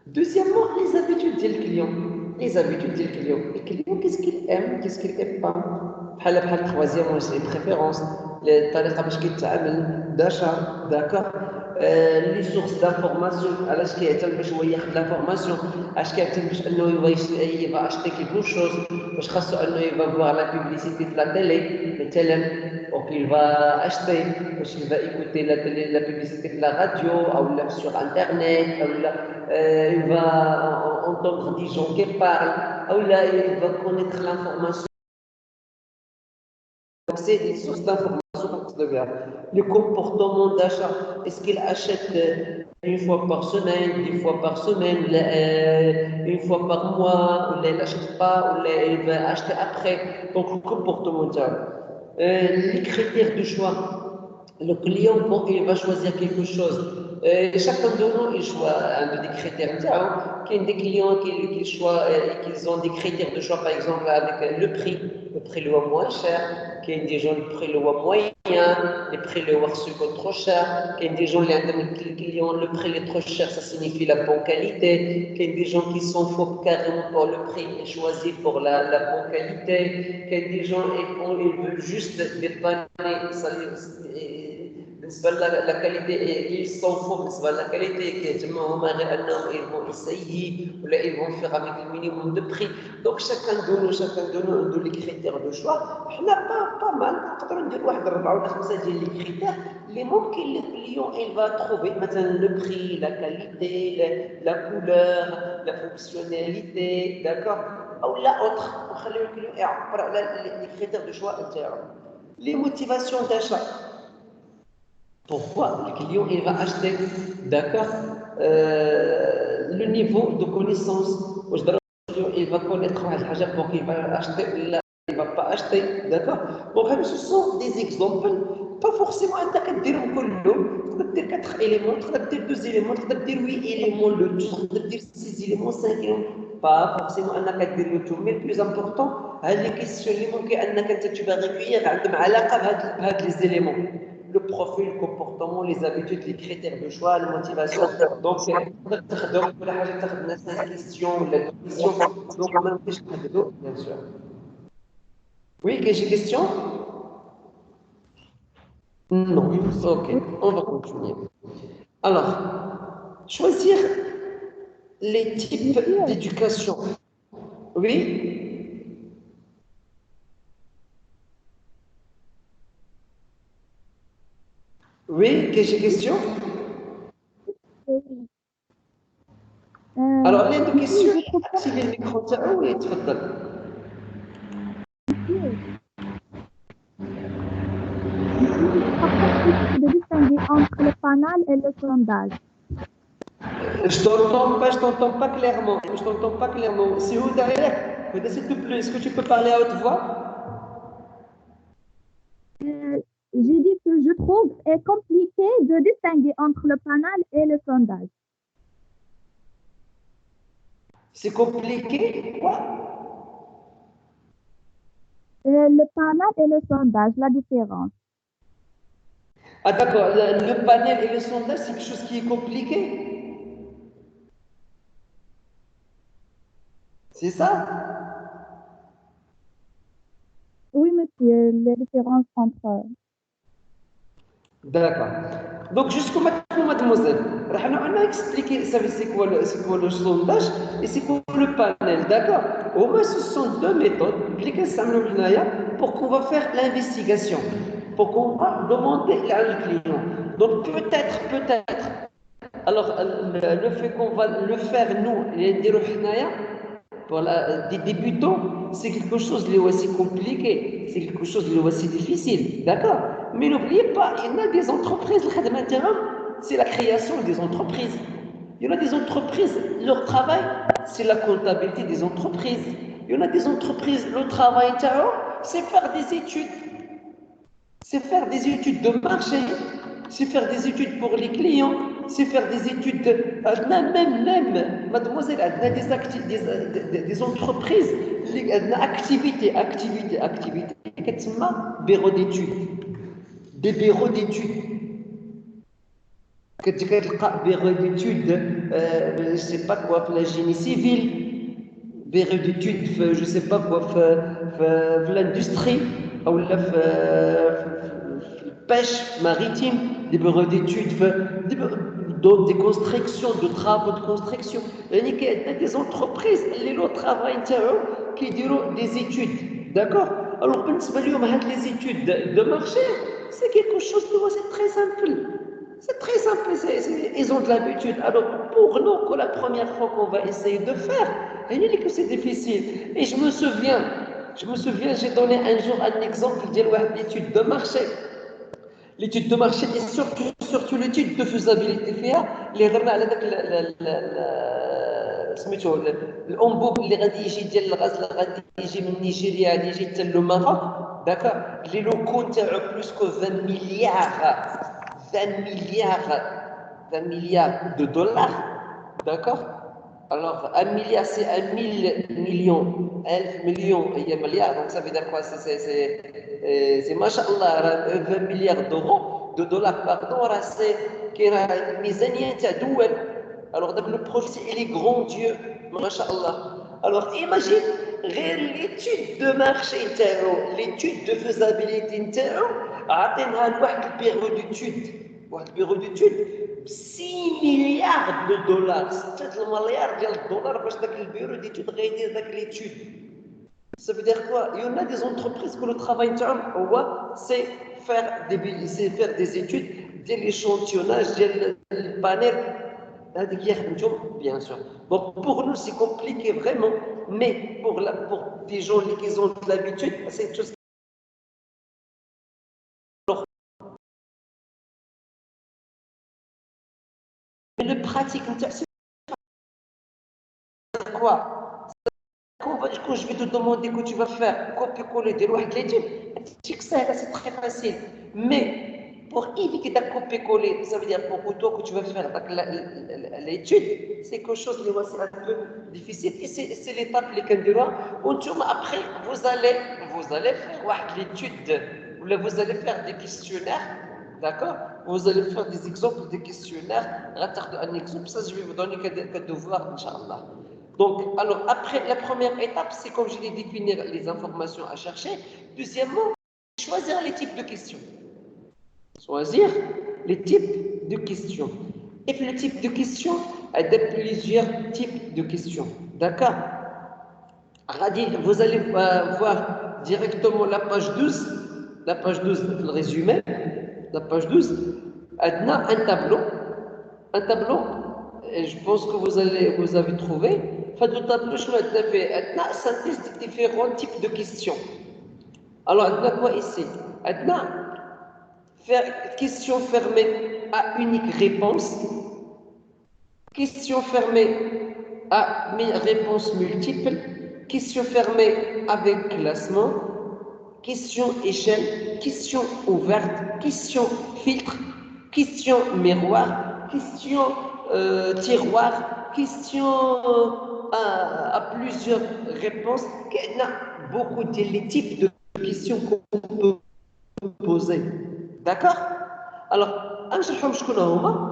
Deuxièmement, les habitudes du client. Les habitudes du client. Le client, qu'est-ce qu'il aime, qu'est-ce qu'il n'aime pas. بحال troisième, c'est les préférences, الطريقة باش كيتعامل d'achat, d'accord. Les sources d'information, علاش كيهتم باش هو ياخذ l'information, علاش كيهتم باش انه il va acheter quelque chose, واش خاصو انه il va voir la publicité de la télé مثلا, donc il va acheter, واش il va écouter la publicité de la radio ou sur internet, ou il va entendre des gens qui parlent, ou là il va connaître l'information. Donc c'est des sources d'information. Le comportement d'achat, est-ce qu'il achète une fois par semaine, 2 fois par semaine, une fois par mois, ou il n'achète pas, ou il va acheter après. Donc le comportement d'achat. Les critères de choix. Le client, quand il va choisir quelque chose, chacun de nous, il choisit des critères. Il y a des clients qui ont des critères de choix, par exemple, avec le prix le moins cher. Il y a des gens le prix le moyen, le prix le trop cher. Il y a des gens qui ont le prix le trop cher, ça signifie la bonne qualité. Il y a des gens qui s'en foutent carrément pour le prix et choisissent pour la bonne qualité. Il y a des gens qui veulent juste dépanner, la qualité, ils s'en foutent de la qualité, ils vont essayer, ou là, ils vont faire avec le minimum de prix. Donc chacun de nous les critères de choix. On a pas mal, on a 4 ou 5 les critères, les mots que le client il va trouver, maintenant le prix, la qualité, la couleur, la fonctionnalité, d'accord, ou la autre, les critères de choix, les motivations d'achat. Pourquoi le client il va acheter, d'accord, le niveau de connaissance. Il va connaître pour qu'il va acheter, là, il ne va pas acheter, d'accord. Donc ce sont des exemples, pas forcément un tac de dire tu peux dire 4 éléments, tu peux dire 2 éléments, tu peux dire 8 éléments, le tout, tu peux dire 6 éléments, 5 éléments, pas forcément un tac de dire le tout, mais le plus important, les questions اللي ممكن انك tu vas recueillir عندهم علاقه بهاد les éléments. Le profil, le comportement, les habitudes, les critères de choix, la motivation. Donc, la question, la définition. Donc, bien sûr. Oui, j'ai question? Non. Ok, on va continuer. Alors, choisir les types d'éducation. Oui? Oui, j'ai question? Alors, les deux questions, activez le micro, oui, تفضل. De distinguer entre le panel et le sondage. Je t'entends pas clairement. C'est où derrière? S'il te plaît, est-ce que tu peux parler à haute voix? J'ai dit que je trouve compliqué de distinguer entre le panel et le sondage. C'est compliqué? Quoi? Le panel et le sondage, la différence. Ah d'accord, le panel et le sondage, c'est quelque chose qui est compliqué? C'est ça? Oui, monsieur, les différences entre... D'accord. Donc, jusqu'au maintenant, mademoiselle, on a expliqué c'est quoi le sondage et c'est quoi le panel. D'accord. Au moins, ce sont deux méthodes pour qu'on va faire l'investigation, pour qu'on va demander à le client. Donc, peut-être. Alors, le fait qu'on va le faire, nous, les pour des débutants, c'est quelque chose de aussi compliqué, c'est quelque chose de aussi difficile, d'accord? Mais n'oubliez pas, il y a des entreprises, c'est la création des entreprises. Il y en a des entreprises, leur travail, c'est la comptabilité des entreprises. Il y en a des entreprises, le travail, c'est faire des études. C'est faire des études de marché, c'est faire des études pour les clients, c'est faire des études même, mademoiselle, des entreprises, activités, bureau d'études, des bureaux d'études. Bureau d'études, je ne sais pas quoi, pour la génie civil, bureau d'études, je ne sais pas quoi, pour l'industrie, ou la pêche maritime, des bureaux d'études, des constructions, de travaux de construction. Il y a des entreprises, les travaillent qui diront des études. D'accord? Alors, les études de marché, c'est quelque chose de très simple. C'est très simple, ils ont de l'habitude. Alors, pour nous, que la première fois qu'on va essayer de faire, il dit que c'est difficile. Et je me souviens, j'ai donné un jour un exemple d'étude de marché. L'étude de marché et surtout l'étude de faisabilité فيها اللي هضرنا على داك سميتو الانبوب اللي غادي يجي ديال الغاز اللي غادي يجي من نيجيريا غادي يجي حتى للمغرب داكا اللي لو كون تاعو بلوس كو 20 مليار 20 milliards de dollars, d'accord? Alors, 1 milliard, c'est 1 000 millions, 1 million, il y a milliard, donc ça veut dire quoi? C'est machallah, 20 milliards d'euros, de dollars, pardon, c'est une misanie de douane. Alors, le projet, il est grandiose, machallah. Alors, imagine, l'étude de marché, l'étude de faisabilité, عطيناها لواحد البيرو d'études. واحد البيرو d'études 6 milliards de dollars 6 المليار ديال الدولار باش داك البيرو d'études غيدير داك l'étude. Ça veut dire quoi? Il y en a des entreprises que le travail c'est faire des études, de l'échantillonnage, des panels, bien sûr. Donc pour nous c'est compliqué vraiment, mais pour des gens qui ont de l'habitude, c'est une chose. Mais le pratique, c'est quoi? Quand je vais te demander que tu vas faire copier-coller de l'étude, c'est très facile. Mais pour éviter de copier-coller, ça veut dire pour toi que tu vas faire l'étude, c'est quelque chose de un peu difficile. Et c'est l'étape après, vous allez faire l'étude, vous allez faire des questionnaires. D'accord? Vous allez faire des exemples de questionnaires. Un exemple, ça, je vais vous donner quelques devoirs, Inch'Allah. Donc, alors, après, la première étape, c'est comme je l'ai définir les informations à chercher. Deuxièmement, choisir les types de questions. Choisir les types de questions. Et puis, le type de questions, il y a plusieurs types de questions. D'accord? Vous allez voir directement la page 12. La page 12, le résumé. La page 12, on a un tableau. Un tableau, et je pense que vous avez trouvé. Le tableau, je l'ai synthèse de différents types de questions. Alors, on a quoi ici? On a question fermée à unique réponse. Question fermée à réponses multiples. Question fermée avec classement. Question échelle. Question ouverte. Question filtre. Question miroir. Question tiroir. Question à plusieurs réponses. Il y a beaucoup de types de questions qu'on peut poser. D'accord? Alors,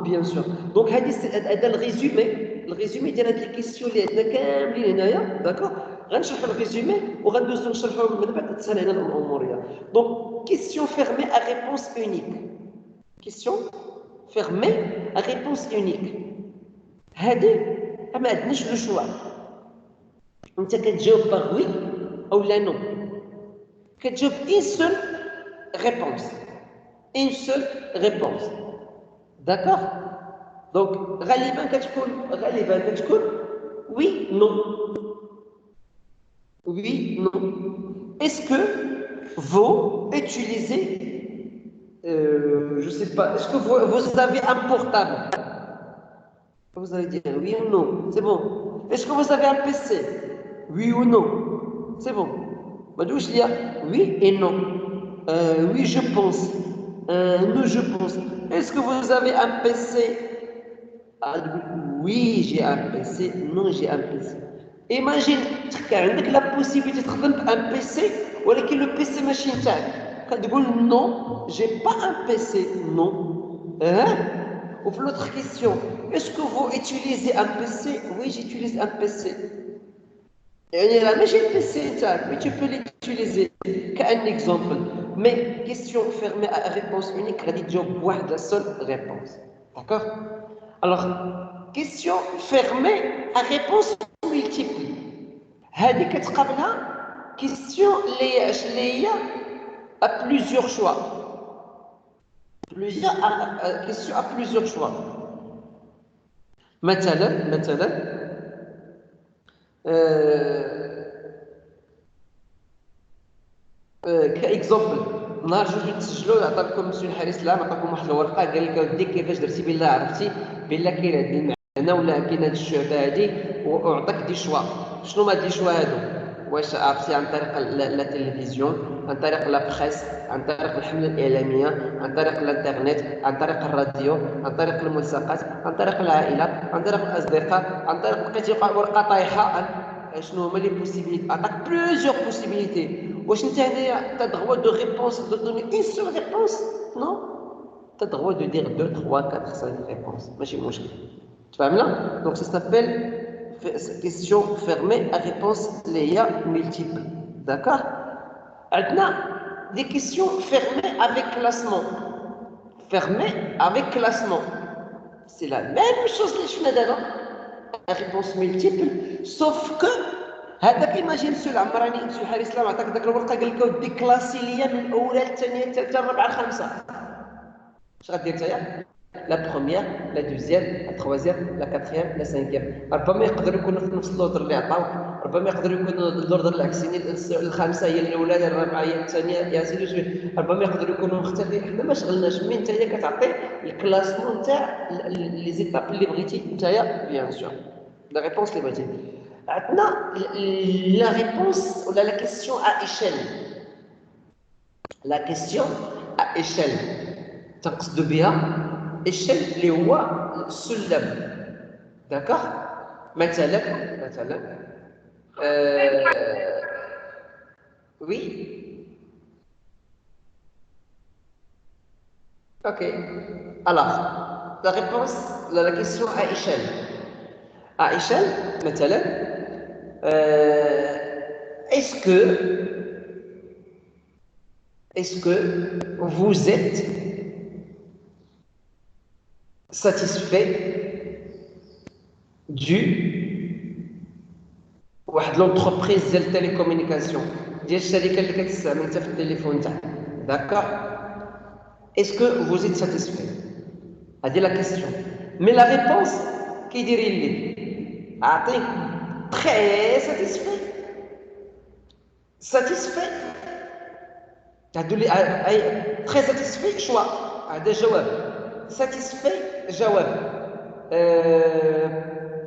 bien sûr. Donc, c'est le résumé. Le résumé de les questions, d'accord? غنشرحوا الريزومي وغندوزو نشرحوا من بعد تسهل علينا الاموريه. دونك كيسيون فيرمي ا ريبونس اونيك. كيسيون فيرمي ا ريبونس اونيك. هادي ما عندناش لو شوا. انت كتجاوب باغ وي او لا نو. كتجاوب اون سول ريبونس. اون سول ريبونس. داكوغ. دونك غالبا كتكون وي نو. Oui, non. Est-ce que vous utilisez, je ne sais pas, est-ce que vous avez un portable? Vous allez dire oui ou non, c'est bon. Est-ce que vous avez un PC? Oui ou non, c'est bon. Je dis oui et non. Oui, je pense. Non, je pense. Est-ce que vous avez un PC? Oui, j'ai un PC. Non, j'ai un PC. Imagine كان عندك لا بوسيبيليتي تخدم بان بيسي ولكن لو بيسي ماشي نتاعك كتقول نو جي با ان بيسي نو وفي لوتر كيسيون اسكو فو utiliser ان بيسي وي جيتيليز ان بيسي يعني راه ماشي البيسي نتاعك مي tu peux l'utiliser كان اكزومبل مي كيسيون فيرمي ا ريبونس اونيك غادي تجاوب بواحد لا سول ريبونس داكوغ الوغ كيسيون فيرمي ا ريبونس multiple. هذه كتقابلها كيسيون اللي هي à plusieurs choix. Question à plusieurs choix. مثلا كاكزومبل نهار جوج تسجلوا عطا لكم مسيو الحارس العام عطاكم واحد الورقه قال لك اودي كيفاش درتي بالله عرفتي بالله كاين هاد المعنى ولا كاين هاد الشعبه هادي وعطاك دي شوا. شنو هاد لي شوا هادو؟ واش عرفتي عن طريق لا تلفزيون، عن طريق لا بريس، عن طريق الحمله الاعلاميه، عن طريق الانترنت، عن طريق الراديو، عن طريق الملصقات، عن طريق العائله، عن طريق الاصدقاء، عن طريق لقيتي ورقه طايحه. شنو هما لي بوسيبيليتي؟ عطاك بلوزيغ بوسيبيليتي. واش انت هنايا تا droit de réponse de donner une seule réponse؟ non. تا droit de dire 2 3 4 5 réponses ماشي مشكل. تفهمنا؟ دونك ça s'appelle question fermée à réponse اللي هي multiple. d'accord. عندنا des questions fermées avec classement. fermées avec classement c'est la même chose اللي شفنا دابا réponse multiple sauf que هذاك ايماجين سو العمراني مسيو الحارس السلام عطاك داك الورقه قال لك ودي كلاسي ليا من الاولى للثانيه للثالثه للرابعه للخامسه. اش غدير نتايا؟ لا بروميير لا دوزيام لا تروازيام لا كاتريام لا سانكيام. ربما يقدروا يكونوا في نفس اللوردر اللي عطاوك، ربما يقدروا يكونوا اللوردر العكسيني، الخامسه هي الاولى هي الرابعه هي الثانيه يا سيدي، ربما يقدروا يكونوا مختلفين. حنا ما شغلناش مين نتايا كتعطي الكلاسمون نتاع لي زيتاب اللي بغيتي نتايا بيان سور لا ريبونس اللي بغيتي. عندنا لا ريبونس ولا لا كيسيون ا ايشيل. لا كيسيون ا ايشيل تقصد بها ايشيل اللي هو السلم. داكوغ. مثلا وي اوكي alors la réponse la question à échelle. à échelle مثلا est-ce que vous êtes satisfait du واحد لونتربريز ديال التيليكومونيكاسيون ديال الشركه اللي كتستعمل انت في التليفون تاعك. داكوغ. est-ce que vous êtes satisfait؟ هذه لا كيسيون. مي لا ريبونس كيدير لي اعطيك très satisfait تهدو لي اي très satisfait شوا هذا جواب. satisfait جواب.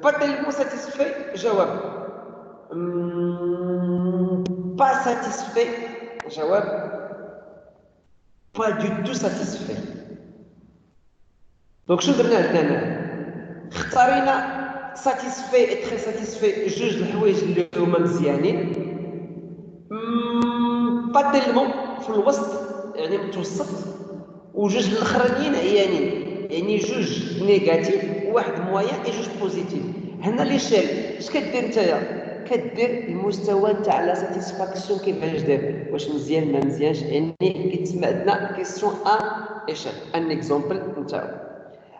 pas tellement satisfait جواب. pas satisfait جواب. pas du tout satisfait. دونك شنو درنا عندنا؟ اختارينا satisfait et très satisfait جوج الحوايج اللي هما مزيانين. با تيلمون في الوسط يعني متوسط، وجوج الاخرانيين عيانين يعني جوج نيجاتيف وواحد مويان اي جوج بوزيتيف. هنا ليشيل اش كدير نتايا؟ كدير المستوى تاع لا ساتيسفاكسيون كيفاش داير واش مزيان ما مزيانش يعني كيتسمى عندنا كيسيون ا ايشيل ان اكزومبل نتاعو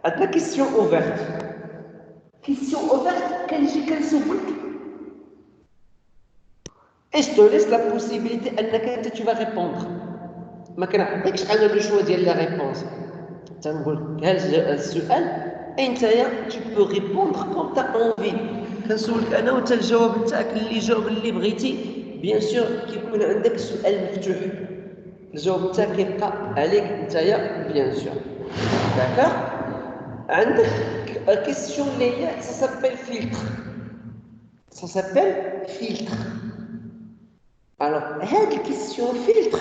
عندنا كيسيون اوفيرت كيسيون اوفيرت كنجي كنسولك ايش تو ليس لا بوسيبيليتي انك انت tu vas répondre ما كنعطيكش انا لو شوا ديال لا ريبونس تنقول لك هذا السؤال انت tu peux répondre quand tu as envie كنسولك انا وانت الجواب نتاعك اللي جاوب اللي بغيتي بيان سور كيكون عندك السؤال مفتوح الجواب نتاعك كيبقى عليك نتايا بيان سور داكوغ عندك كيسيون اللي هي ça s'appelle filtre alors هاد الكيسيون فيلتر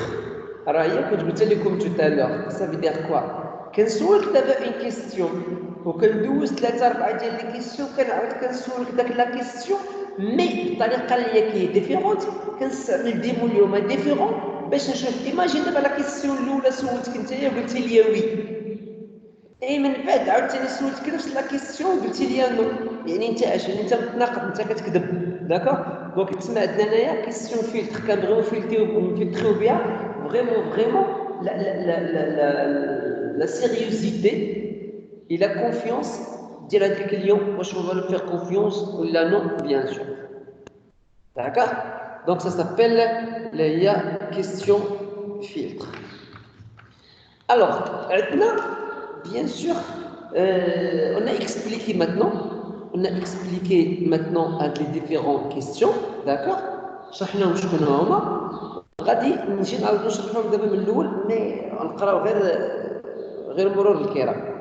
راه هي كنت قلت لكم tout à l'heure ça veut dire quoi كنسولك دابا اون كيسيون وكندوز 3 4 ديال لي كيسيون كنعاود كنسولك داك لا كيسيون مي بطريقه اللي هي ديفيرونت كنستعمل دي مول اليوم ديفيرون باش نشوف ايماجين دابا لا كيسيون الاولى سولتك نتايا وقلتي لي وي اي من بعد عاوتاني سولتك نفس لا كيسيون قلتي لي نو يعني انت عشان انت متناقض انت كتكذب داكوغ دونك تسمى عندنا هنايا كيسيون فيلتر كنبغيو نفلتريو بها فريمون la sérieuxité et la confiance ديال هذاك الكليون واش هو فير كونفيونس ولا نو بيان سور d'accord donc ça s'appelle la question filtre alors عندنا bien sûr on a expliqué maintenant avec les différentes questions d'accord شرحناهم شكون هما غادي نجي نعاود نشرحهم دابا من الاول مي نقراو غير مرور الكرام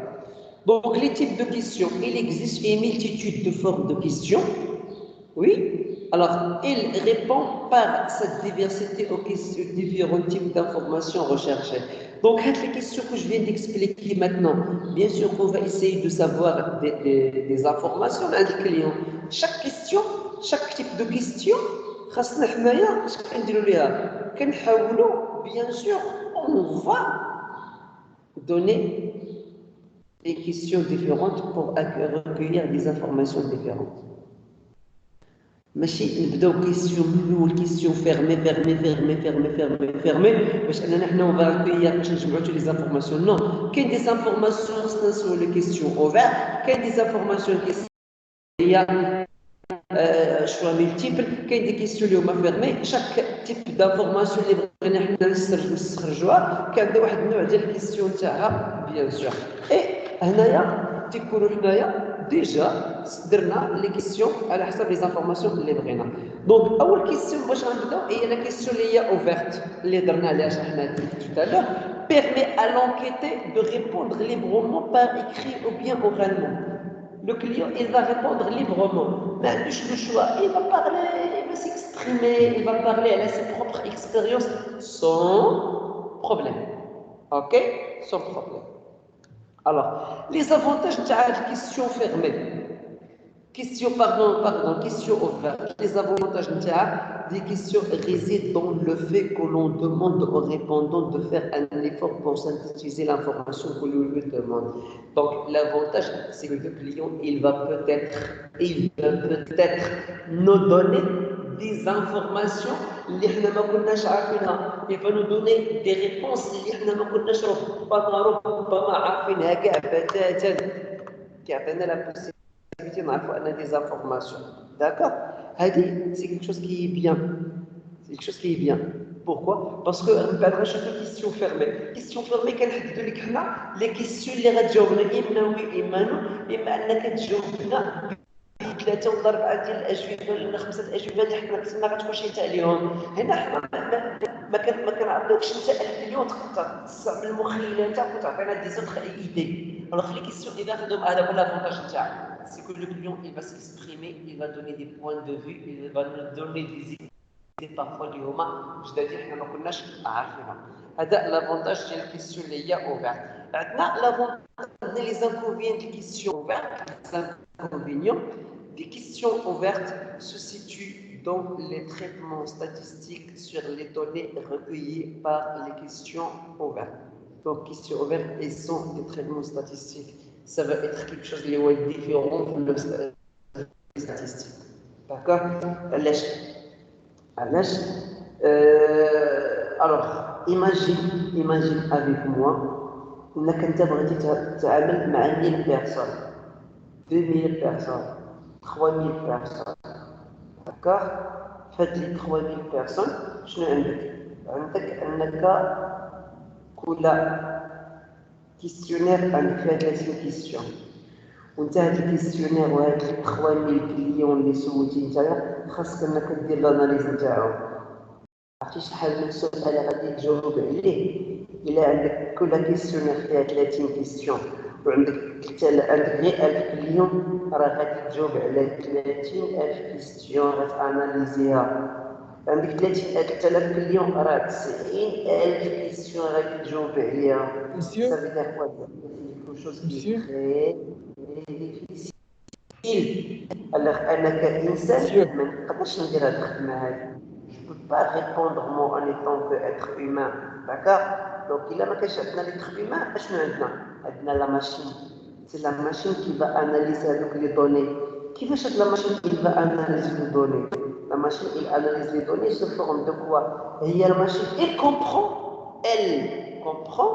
donc les types de questions il existe une multitude de formes de questions oui alors il répond par cette diversité aux questions différents types d'informations recherchées donc les questions que je viens d'expliquer maintenant bien sûr qu'on va essayer de savoir des informations à des clients chaque question chaque type de question خاصنا حنايا اش كنديروا ليها كنحاولوا bien sûr on va donner des questions différentes pour recueillir des informations différentes ماشي نبداو كيسيون من الاول كيسيون فيرمي باش اننا حنا on va recueillir باش نجمعوا لي زانفورماسيون نو كاين دي زانفورماسيون خاصنا نسولوا لي كيسيون اوفير كاين دي زانفورماسيون هي choix multiple كاين دي كيسيون اللي هما فيرمي شاك تيب دانفورماسيون اللي بغينا حنا نستخرجوها كان واحد النوع ديال الكيسيون تاعها بيان سور اي هنايا تيكونوا حنايا ديجا درنا لي كيسيون على حسب لي زانفورماسيون اللي بغينا دونك اول كيسيون باش غنبداو هي لا كيسيون اللي هي اوفيرت اللي درنا عليها شرحنا tout permet à l'enquêté de répondre librement par écrit ou bien oralement. Le client, il va répondre librement. Mais le choix, il va parler, il va s'exprimer, il va parler à ses propres expériences sans problème. Ok? Sans problème. Alors, les avantages de la question fermée. Question ouverte. Les avantages des questions résident dans le fait que l'on demande au répondant de faire un effort pour synthétiser l'information que l'on lui demande. Donc, l'avantage, c'est que le client, il va peut-être nous donner des informations اللي احنا ما كناش عارفينها il va nous donner des réponses اللي احنا ما كناش ربما عارفينها كاع بتاتا كيعطينا لا possibilité نعرفوا ان des informations d'accord هذه c'est quelque chose qui est bien c'est quelque chose qui est bien pourquoi parce que بعد غنشوفوا question fermée كنحددوا لك حنا لي كيسيون اللي غتجاوبنا اما وي اما نو اما انك تجاوبنا 3 ولا 4 ديال الاجوبه ولا 5 الاجوبه اللي حنا كنا غتكون شي تاع اليوم هنا حنا ما كنعطيوكش انت اليوم تقدر تستعمل المخيله نتاعك وتعطينا دي زوتر ايدي alors les questions il va te donner هذا هو l'avantage نتاعك c'est que le client il va s'exprimer il va donner des points de vue il va nous donner des idées parfois اللي هما جدادين حنا ما كناش عارفينهم هذا l'avantage ديال الكيسيون اللي هي اوفيرت عندنا l'avantage les inconvénients des questions ouvertes les inconvénients des questions ouvertes se situent dans les traitements statistiques sur les données recueillies par les questions ouvertes. Donc, questions ouvertes et sont des traitements statistiques. Ça va être quelque chose qui est différent de les statistiques. D'accord. علاش alors imagine avec moi انك انت بغيتي تتعامل مع 1000 personnes 2000 personnes 3000 personnes d'accord فهاد لي 3000 personnes شنو عندك انك كل كيستيونير عندك فيها 30 كيستيون وانت هاد الكيستيونير وهاد 3000 كليون اللي سولتي نتايا خاصك انك دير لاناليز نتاعهم عرفتي شحال من سؤال غادي تجاوب عليه الا عندك كل كيستيونير فيها 30 كيستيون وعندك غير 1000 كليون راه غادي تجاوب على 30000 كيستيون غتاناليزيها عندك 3000 كليون راه 90000 كيستيون غادي تجاوب عليها Monsieur, ça veut dire quoi quelque chose qui est monsieur, très difficile alors انا كانسان monsieur, ما نقدرش ندير هاد الخدمه هادي je peux pas répondre moi en étant que être humain d'accord donc الا ما كانش عندنا l'être humain اشنو عندنا لا ماشين c'est la machine qui va analyser هذوك les données كيفاش هاد لا ماشين qui va analyser les données la machine elle analyse les données sous forme de quoi هي la machine elle comprend elle comprend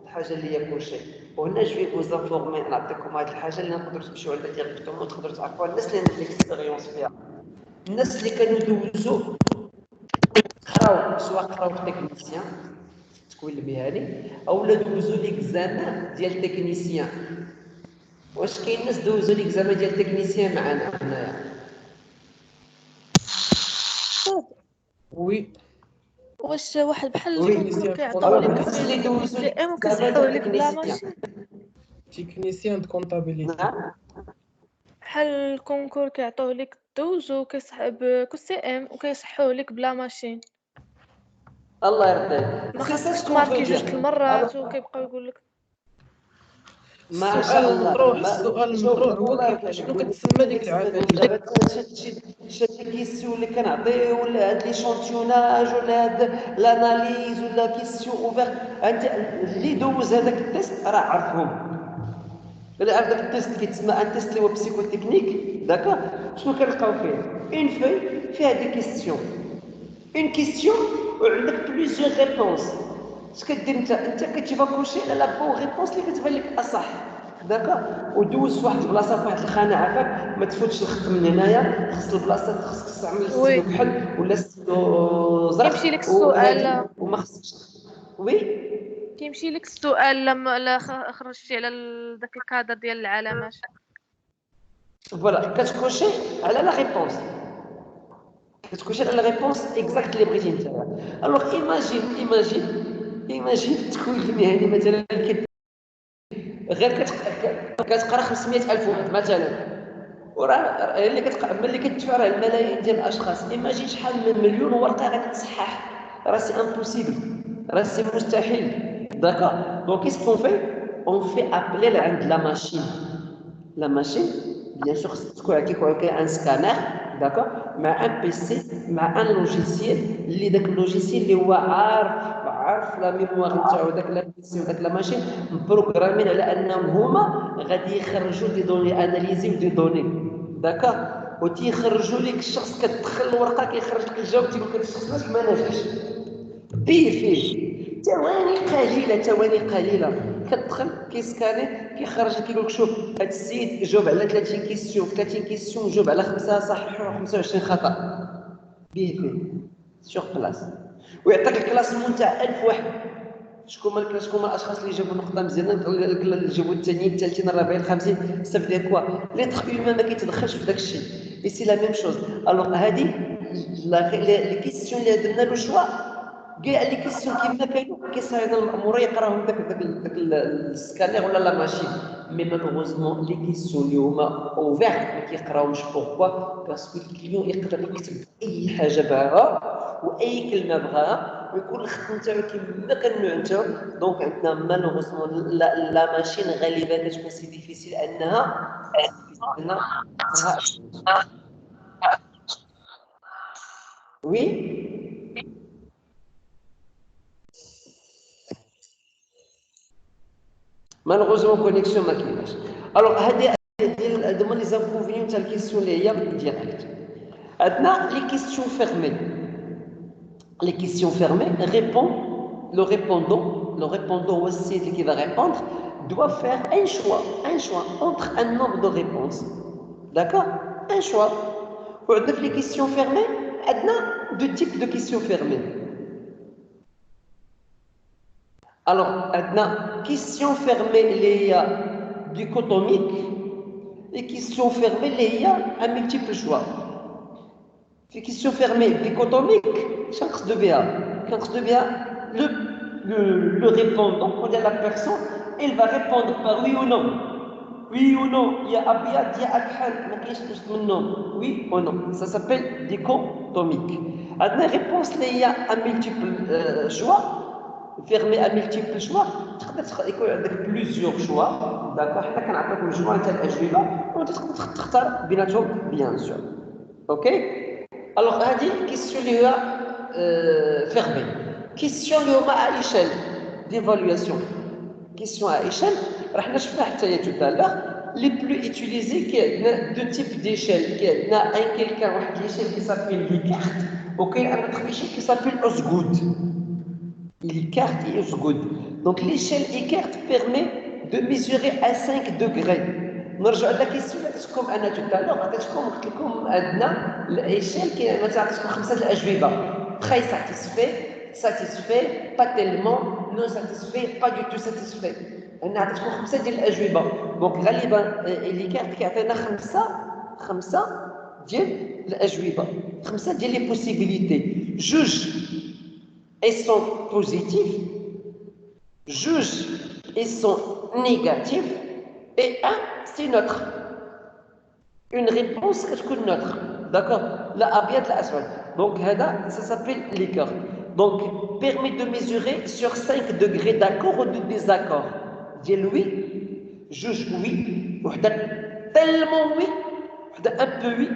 الحاجه اللي هي كل شيء وهنا جو في فوز انفورمي نعطيكم هذه الحاجه اللي نقدروا تمشيو عندها ديريكتومون وتقدروا تعرفوها الناس اللي عندهم اكسبيريونس فيها الناس اللي كانوا دوزوا قراو تكنيسيان التكوين المهني اولا دوزوا ليكزامان ديال تكنيسيان واش كاين ناس دوزوا ليكزامان ديال تكنيسيان معنا هنايا oui, واش واحد بحال وي الكونكور technicien de كيعطيو لك الناس اللي comptabilité. دوزوا سي ام ليكزامان وكيصححوه ديال لك بلا تكنيسيان ماشين Technicien de comptabilité. نعم بحال الكونكور كيعطيو لك دوز كو سي ام وكيصححوه لك بلا ماشين الله يرضي عليك ما سي سا خاصكش سكون تماركي فو جوج دير المرات وكيبقاو يقول لك ما شاء الله السؤال المطروح هو الله يرضي شنو عليك كتسمى ديك العملية؟ دابا شاد الكيسيون اللي كنعطيو ولا هاد ليشونتيوناج ولا هاد لاناليز ولا كيسيون اوفير انت اللي دوز هذاك التيست راه عرفهم الا عرف داك التيست كيتسمى ان تيست اللي هو بسيكو تكنيك داكوغ شنو كنلقاو فيه اون فوي فيها دي كيسيون اون كيسيون وعندك بليزيور ريبونس اش كدير انت كتجيبها كلشي على لا بون ريبونس اللي كتبان لك اصح داكوغ ودوز فواحد البلاصه فواحد الخانه عافاك ما تفوتش الخط من هنايا خص البلاصه خصك تستعمل السيلو كحل ولا السيلو زرق كيمشي لك وهادي السؤال وما خصكش وي كيمشي لك السؤال لما خرجتي على داك الكادر ديال العلامات فوالا كتكوشي على لا ريبونس كتكوشي على لا ريبونس اكزاكت اللي بغيتي نتايا الوغ ايماجين التكوين المهني مثلا غير كتقرا 500,000 واحد مثلا وراه ملي كتدفع راه الملايين ديال الاشخاص ايماجين شحال من مليون ورقه غادي تصحح راه سي امبوسيبل راه سي مستحيل داكا دونك كيسكون في ابلي لعند لا ماشين la machine, bien sûr, c'est un scanner, d'accord, mais un PC, mais un logiciel, le logiciel اللي هو عارف لا ميموار نتاعو داك لا بيسي وداك لا ماشين مبروغرامين على انهم هما غادي يخرجوا دي دوني اناليزي ودي دوني داكوغ وتيخرجوا لك الشخص كتدخل الورقه كيخرج لك الجواب تيقول لك الشخص ما نجحش فيه ثواني قليله كتدخل كيسكاني كيخرج لك كيقول لك شوف هذا السيد جاوب على 30 كيسيون في 30 كيسيون جاوب على 5 صحيح و 25 خطا فيه سور بلاص ويعطيك الكلاسمون تاع 1000 واحد شكون هما الاشخاص اللي جابوا نقطه مزيانه اللي جابوا الثانيين الثالثين الرابعين الخامسين سا في كوا ليتر هيومان ما كيتدخلش في داك الشيء اي سي لا ميم شوز الوغ هذه لي كيسيون اللي درنا له شوا كاع لي كيسيون كيما كانوا كيصايب المامور يقراهم داك السكانير ولا لا ماشين مي مالوغوزمون لي كيسيون اللي هما اوفير ما كيقراوش بوركوا باسكو الكليون يقدر يكتب اي حاجه بغاها واي كلمه بغاها ويكون الخط نتاعو كيما كان النوع نتاعو دونك عندنا مالوغوزمون لا ماشين غالبا كتكون سي ديفيسيل انها وي مالوغوزمون كونيكسيون ما كايناش الوغ هادو هما لي inconvénients de la question directe. Maintenant, les questions fermées. Les questions fermées le répondant aussi qui va répondre, doit faire un choix entre un nombre de réponses. D'accord? Un choix. Les questions fermées, deux types de questions fermées. Alors, questions fermées, il y a dichotomique, et questions fermées, il y a un multiple choix. Les questions fermées dichotomiques, chance de bien. Le répondant, on dit la personne, elle va répondre par oui ou non. Oui ou non, il y a abiad, il y a akhal, ma كاينش plus non. Oui ou non, ça s'appelle dichotomique. Adna réponse, il y a un multiple choix, fermé à multiple choix, تقدر يكون عندك plusieurs choix, d'accord, حنا كنعطيوك مجموعة تاع الأجوبة وأنت تقدر تختار بيناتهم bien sûr. OK. Alors, هذه question اللي هي fermée. Question اللي هما à échelle d'évaluation. Question à échelle, راح نشوفها حتى هي tout à l'heure. Les plus utilisés, qui a deux types d'échelles. Qui a quelqu'un واحد l'échelle qui s'appelle Likert, ou un autre échelle qui s'appelle Osgood. Likert et Osgood. Donc l'échelle Likert permet de mesurer à 5 degrés. نرجع للكيستيون اللي عطيتكم انا tout à l'heure. قلت لكم عندنا الايشيل كاين مثلا عطيتكم 5 الاجوبه. Très satisfait, pas tellement, non satisfait, pas du tout satisfait. أنا عطيتكم 5 ديال الأجوبة. دونك غالبا اللي كيعطينا 5 ديال الأجوبة. 5 ديال لي بوسيبيليتي. جوج et sont positifs, juge et sont négatifs, et un c'est neutre. Une réponse est neutre. D'accord? La abiad, la aswad. Donc ça s'appelle l'écart. Donc permet de mesurer sur 5 degrés d'accord ou de désaccord. Dis oui, juge oui, tellement oui, un peu oui,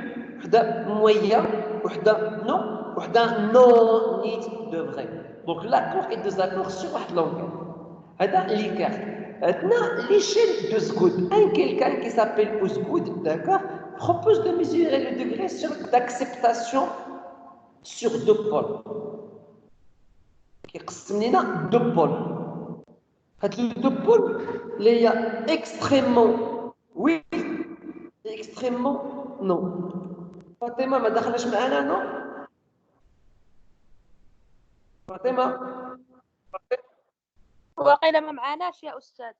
moyen, non, non ni de vrai. Donc l'accord et désaccord sur la langue. L'écart. Maintenant, l'échelle de Osgood, quelqu'un qui s'appelle Osgood, d'accord, propose de mesurer le degré d'acceptation sur 2 pôles. كيقسم لنا 2 pôles. هاد لي 2 pôles اللي هي extrêmement oui extrêmement non. فاطمه ما دخلش معنا نو؟ فاطمه واقيلا ما معناش يا استاذ.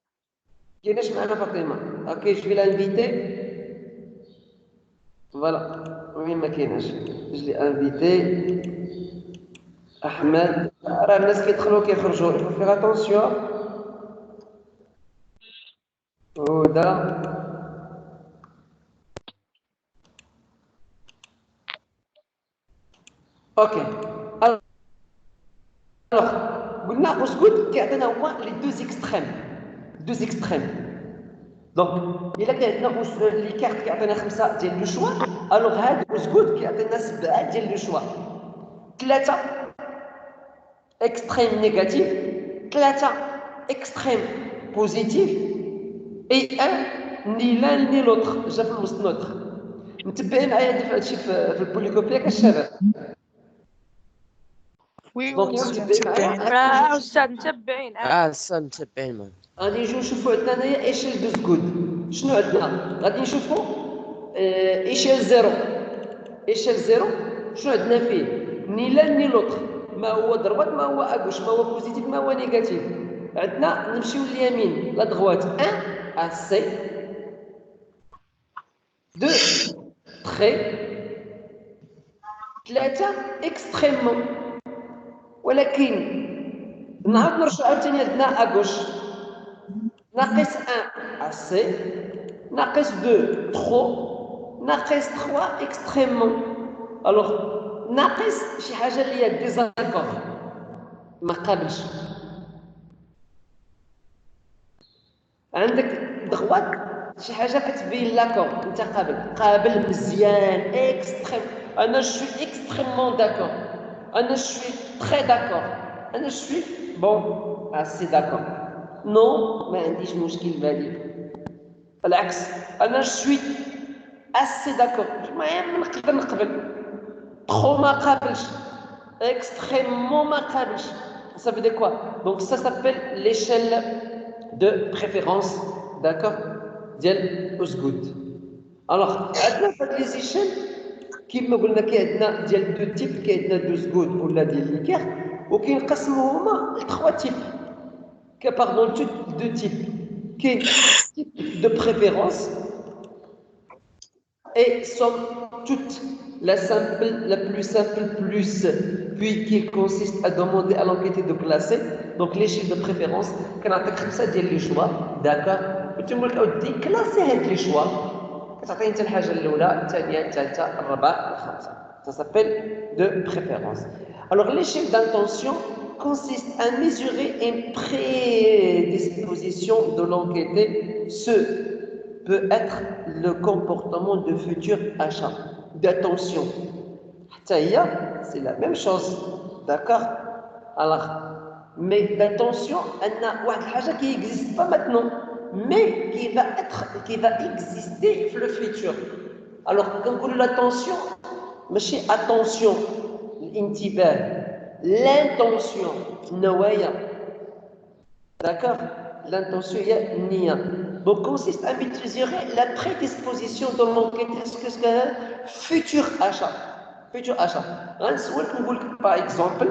كايناش معنا فاطمه. اوكي جو في لانفيتي. فوالا وين ما كايناش جلي انفيتي احمد. راه الناس كيدخلوا كيخرجوا فيغ اتونسيون. هدى اوكي. alors قلنا Osgood كيعطينا هو لي deux extrêmes. donc الا كان عندنا لي كارت كيعطينا 5 ديال لو شوا، الوغ هاد Osgood كيعطينا 7 ديال لو شوا. 3 extrême négatif, 3 extrême positif et un ni l'un ni l'autre. جا في الوسط نوتر. متبعين معايا في هادشي في البوليكوبيا كالشباب؟ وي دونك متبعين استاذ متبعين. متبعين معاك. غادي نجيو نشوفوا عندنا هنايا ايشيل دو سكود. شنو عندنا؟ غادي نشوفوا ايشيل زيرو. شنو عندنا فيه؟ ني لان ني لوطر. ما هو دروات ما هو اغوش، ما هو بوزيتيف ما هو نيجاتيف. عندنا نمشيو لليمين لا دغوات 1 assez 2 très 3 extrêmement. ولكن نعاود نرجعو عاوتاني عندنا اغوش ناقص 1 assez ناقص 2 trop ناقص 3 extrêmement. الوغ ناقص شي حاجه اللي هي ديزاكور ما قابلش. عندك دغوات شي حاجه كتبين لاكور انت قابل مزيان اكستريم. انا جو سوي اكستريممون داكور، انا جو سوي تري داكور، انا جو سوي بون اسي داكور. نو ما عنديش مشكل بهذه. بالعكس انا جو سوي assez d'accord. المهم نقدر نقبل. Trop ما قابلش. Extrêmement ما قابلش. Ça veut dire quoi? Donc ça s'appelle l'échelle de préférence, d'accord? ديال أسجود. Alors عندنا هاد لي زيشيل كيما قلنا كاين ديال دو تيب، كاين دو سجود ولا ديال ليكير، وكينقسموا هما لتخوا تيب. Pardon, deux types. Qui type de préférence et somme toute la plus simple plus, puis qui consiste à demander à l'enquêteur de classer. Donc l'échelle de préférence, quand on a 5 ديال les choix, d'accord. وتقول لك اودي كلاسي هاد لي شوا، كتعطيني انت الحاجه الاولى الثانيه الثالثه الرابعه الخامسه. Ça s'appelle de préférence. Alors l'échelle d'intention consiste à mesurer une prédisposition de l'enquêté. Ce peut être le comportement de futur achat. D'attention. C'est la même chose. D'accord? Alors, mais d'attention, il y a une chose qui n'existe pas maintenant, mais qui va exister dans le futur. Alors, quand on dit l'attention, ماشي attention, l'intibah, l'intention, nawaya. D'accord? L'intention, il y a nia. Donc, consiste à mesurer la prédisposition de l'enquête. Est-ce que c'est un futur achat? Futur achat. Par exemple,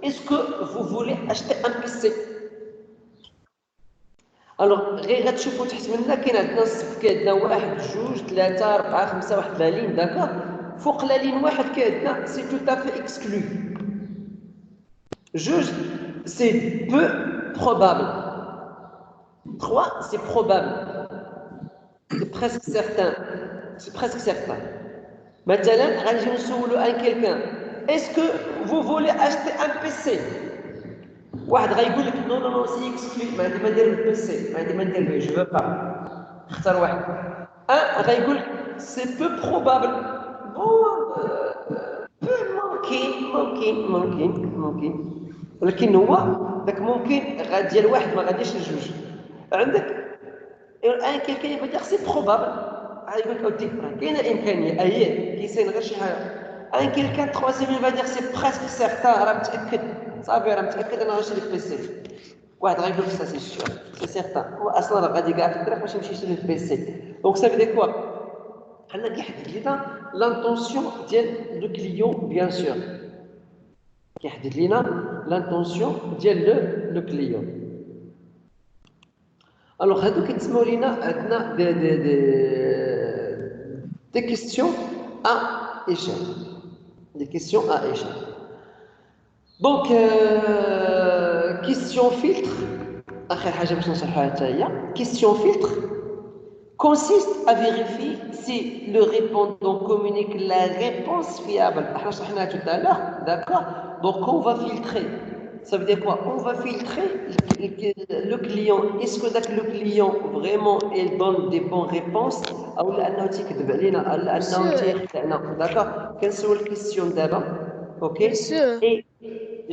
est-ce que vous voulez acheter un PC? Alors, غير غتشوفوا تحت منا كاين عندنا الصف، كاين عندنا 1 2 3 4 5 واحد لا لين، داكور. فوق لا لين واحد كاين عندنا سي tout à fait exclu. Juge, c'est peu probable. 3, c'est probable. C'est presque certain. C'est presque certain. مثلا غنجي نسولو ان quelqu'un, est-ce que vous voulez acheter un PC? واحد غيقول لك نو نو نو سي اكسكلو، ما عندي ما ندير بالبيسي، ما عندي ما ندير به، جو فو با. اختار واحد. ان غيقول لك سي بو بروبابل. ممكن ولكن هو داك ممكن ديال واحد ما غاديش لجوج. عندك ان كيلكان يبغي يدير سي بروبابل، غيقول لك اودي كاينه امكانيه اييه كيسين غير شي حاجه. ان كيلكان تروازيام يبغي يدير سي بريسك سيغتان، راه متاكد صافي، راه متاكد انا غنشري البيسي. واحد غيقول لك سا سي سيغ سي سيغتان، هو اصلا راه غادي كاع في الطريق باش يمشي يشري البيسي. دونك سا في كوا حنا كيحدد لينا لانتونسيون ديال لو كليون بيان سور، كيحدد لينا لانتونسيون ديال لو كليون. الوغ هادو كيتسموا لينا عندنا دي كيستيون ا échelle. Des questions à échelle. Donc, question filtre. Question filtre consiste à vérifier si le répondant communique la réponse fiable. Tout à l'heure, d'accord? Donc, on va filtrer. Ça veut dire quoi? On va filtrer le client. Est-ce que le client vraiment il donne des bonnes réponses? Ou d'accord? Quelle est la question d'abord? Ok? Et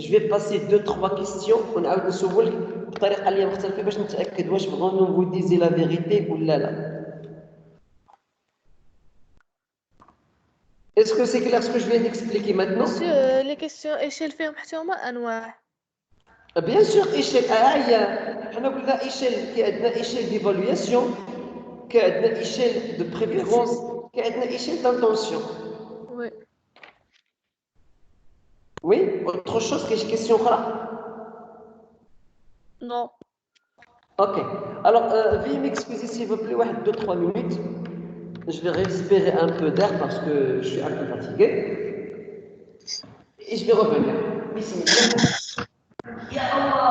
je vais passer 2-3 questions. On a نسولك بطريقه اللي مختلفه باش نتاكد واش vraiment vous disiez la vérité ou لا. Est-ce que c'est clair ce que je viens d'expliquer maintenant? Monsieur, les questions échelle فيهم حتى هما انواع. Bien sûr, échelle. حنا قلنا échelle كي عندنا échelle d'évaluation، كي عندنا échelle de préférence، كي عندنا échelle d'intention. Oui. Oui, autre chose, question أخرى? Non. Ok. Alors, veuillez m'excuser s'il vous plaît, 2-3 minutes. Je vais respirer un peu d'air parce que je suis un peu fatigué. Et je vais revenir. Ya Allah.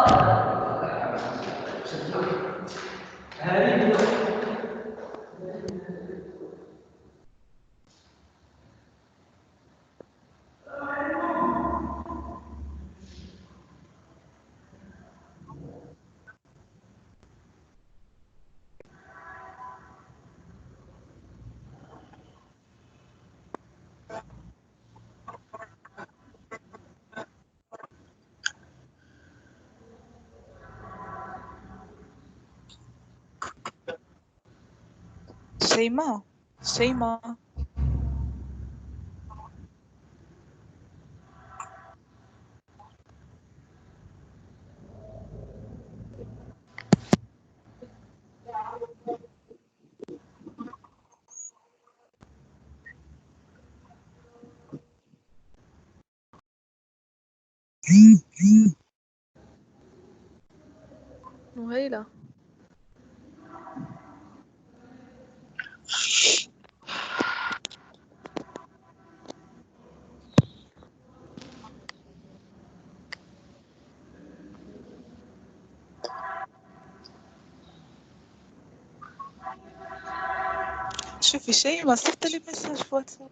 شيماء شيماء. وهيلة شوفي شيماء صرت لي مسج في واتساب.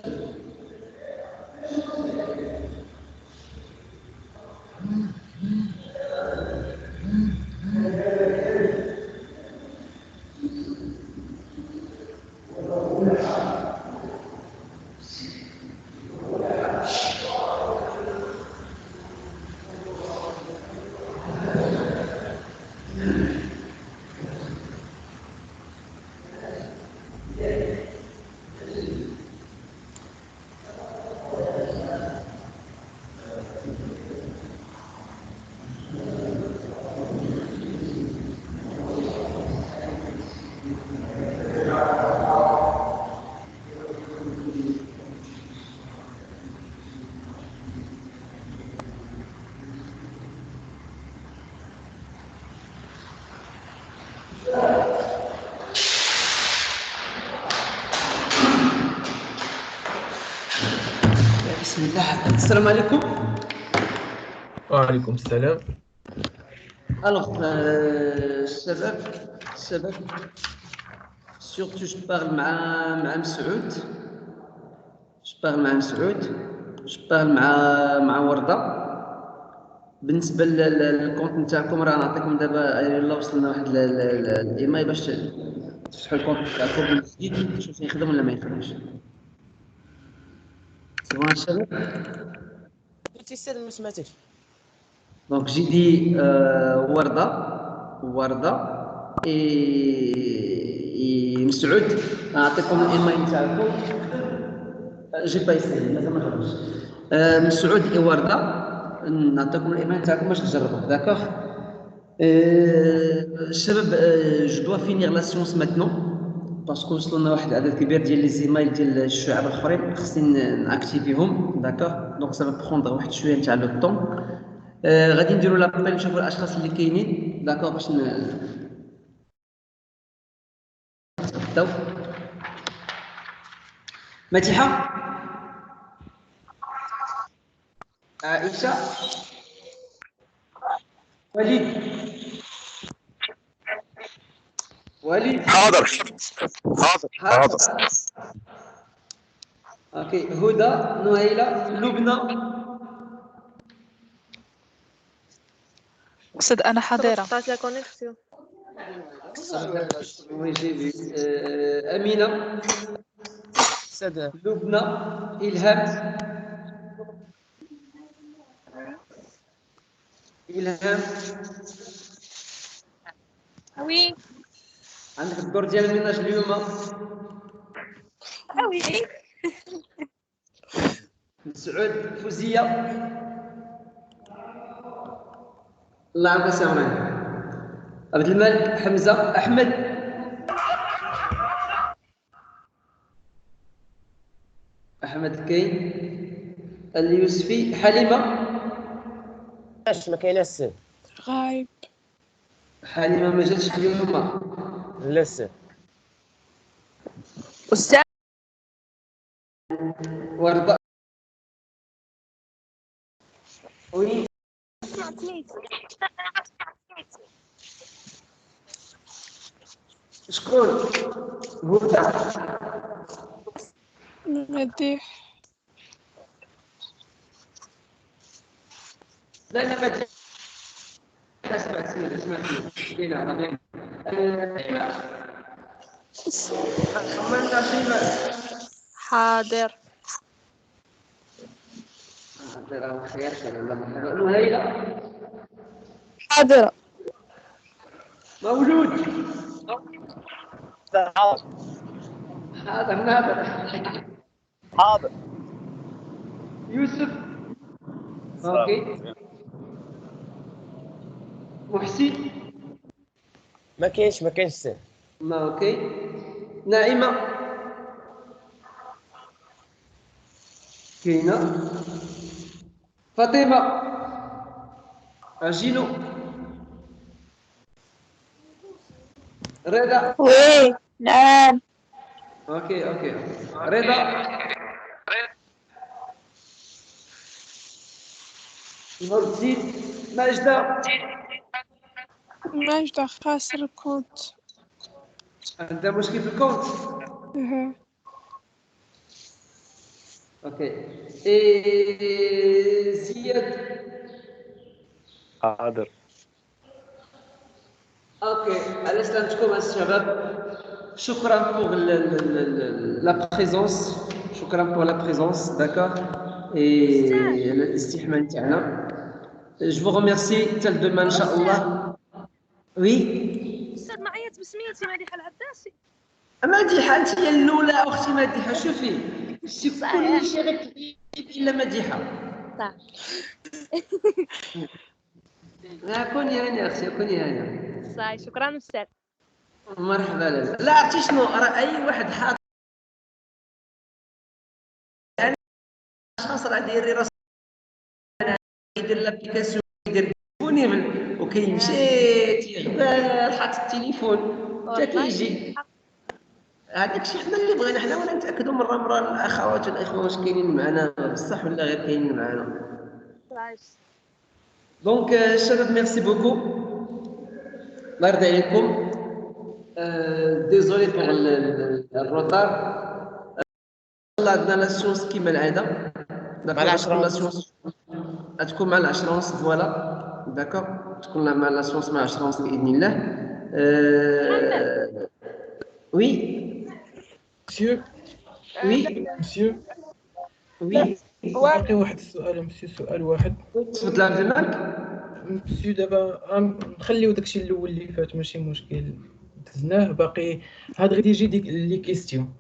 بسم الله. السلام عليكم. وعليكم السلام. Alors, الشباب surtout je parle مع مسعود، je parle مع وردة. بالنسبة للكونت نتاعكم راه نعطيكم دابا يلا وصلنا واحد الايميل باش تفتحوا الكونت تاعكم من جديد تشوفوا يخدم ولا ما يخدمش. سي بون الشباب. قلتي السيد ما سمعتكش. دونك جي دي وردة اي مسعود نعطيكم الايميل تاعكم. جي با يسالي مازال ما خرجش. مسعود اي وردة نعطيكم الايميل تاعكم باش تجربوا. داكوغ الشباب. جو دوا فينيغ لا سيونس ماتنون باسكو وصلنا واحد العدد كبير ديال لي زيمايل ديال الشعب الاخرين خصني ناكتيفيهم. داكوغ دونك سا فا بروندر واحد شويه نتاع لو طون. غادي نديروا لابيل نشوفوا الاشخاص اللي كاينين. داكوغ باش نبداو. مديحه، عائشه، وليد. حاضر. اوكي. هدى، نهيلة، لبنى. أستاذ أنا حاضرة. قطعت لا كونيكسيون. أمينة، أستاذ لبنى، إلهام. وي عندك الدور ديال الميناج اليوم. وي مسعود، فوزية. الله يعاونك سي عمران. عبد الملك، حمزة، أحمد. كاين. اليوسفي، حليمة. ما كايناش السيد. غايب. حليمة ما جاتش اليوم. لا السيد. أستاذ وردة. وي. شكون؟ هدى. مديح. لا ما اسمع كاينه عربيه. حاضر. حاضرة. مولود. حاضر. يوسف. اوكي. محسن. ما كاينش السيد. اوكي. نعيمة. كاينة. فاطمة. عجينو. رضا. وي نعم. اوكي. رضا. نور الدين. ماجدة خاسر الكونت. عندها مشكل في الكونت. اوكي إيه زياد حاضر. اوكي على سلامتكم الشباب شكرا بور لا بريزونس شكرا بور لا بريزونس داكور اي الاستحمام تاعنا جو vous remercie تال دوما ان شاء الله وي أستاذ ما عيط بسميتي مديحة العباسي. مديحة انت هي الاولى اختي مديحة شوفي شي كل شيء غير الا مديحة صح. كوني هاني اختي كوني هاني صح شكرا أستاذ. مرحبا لا عرفتي شنو راه اي واحد حاط يعني اشخاص راه دايرين راسهم يدير لابليكاسيون يدير تليفوني وكيمشي تيغبال حاط التليفون حتى كيجي هذاك الشيء حنا اللي بغينا حنا ولا نتاكدوا مره الاخوات والاخوه واش كاينين معنا بصح ولا غير كاينين معنا دونك الشباب ميرسي بوكو الله يرضي عليكم ديزولي بور الروتار الله عندنا لا سيونس كيما العاده مع العشرة تكون مع العشرونس فوالا داكور تكون مع لا سيونس مع العشرونس باذن الله وي مسيو وي مسيو وي باقي واحد السؤال مسيو سؤال واحد تفضل عبد الملك مسيو دابا نخليو داكشي الاول اللي فات ماشي مشكل دزناه باقي هاد غادي يجي ديك لي كيستيون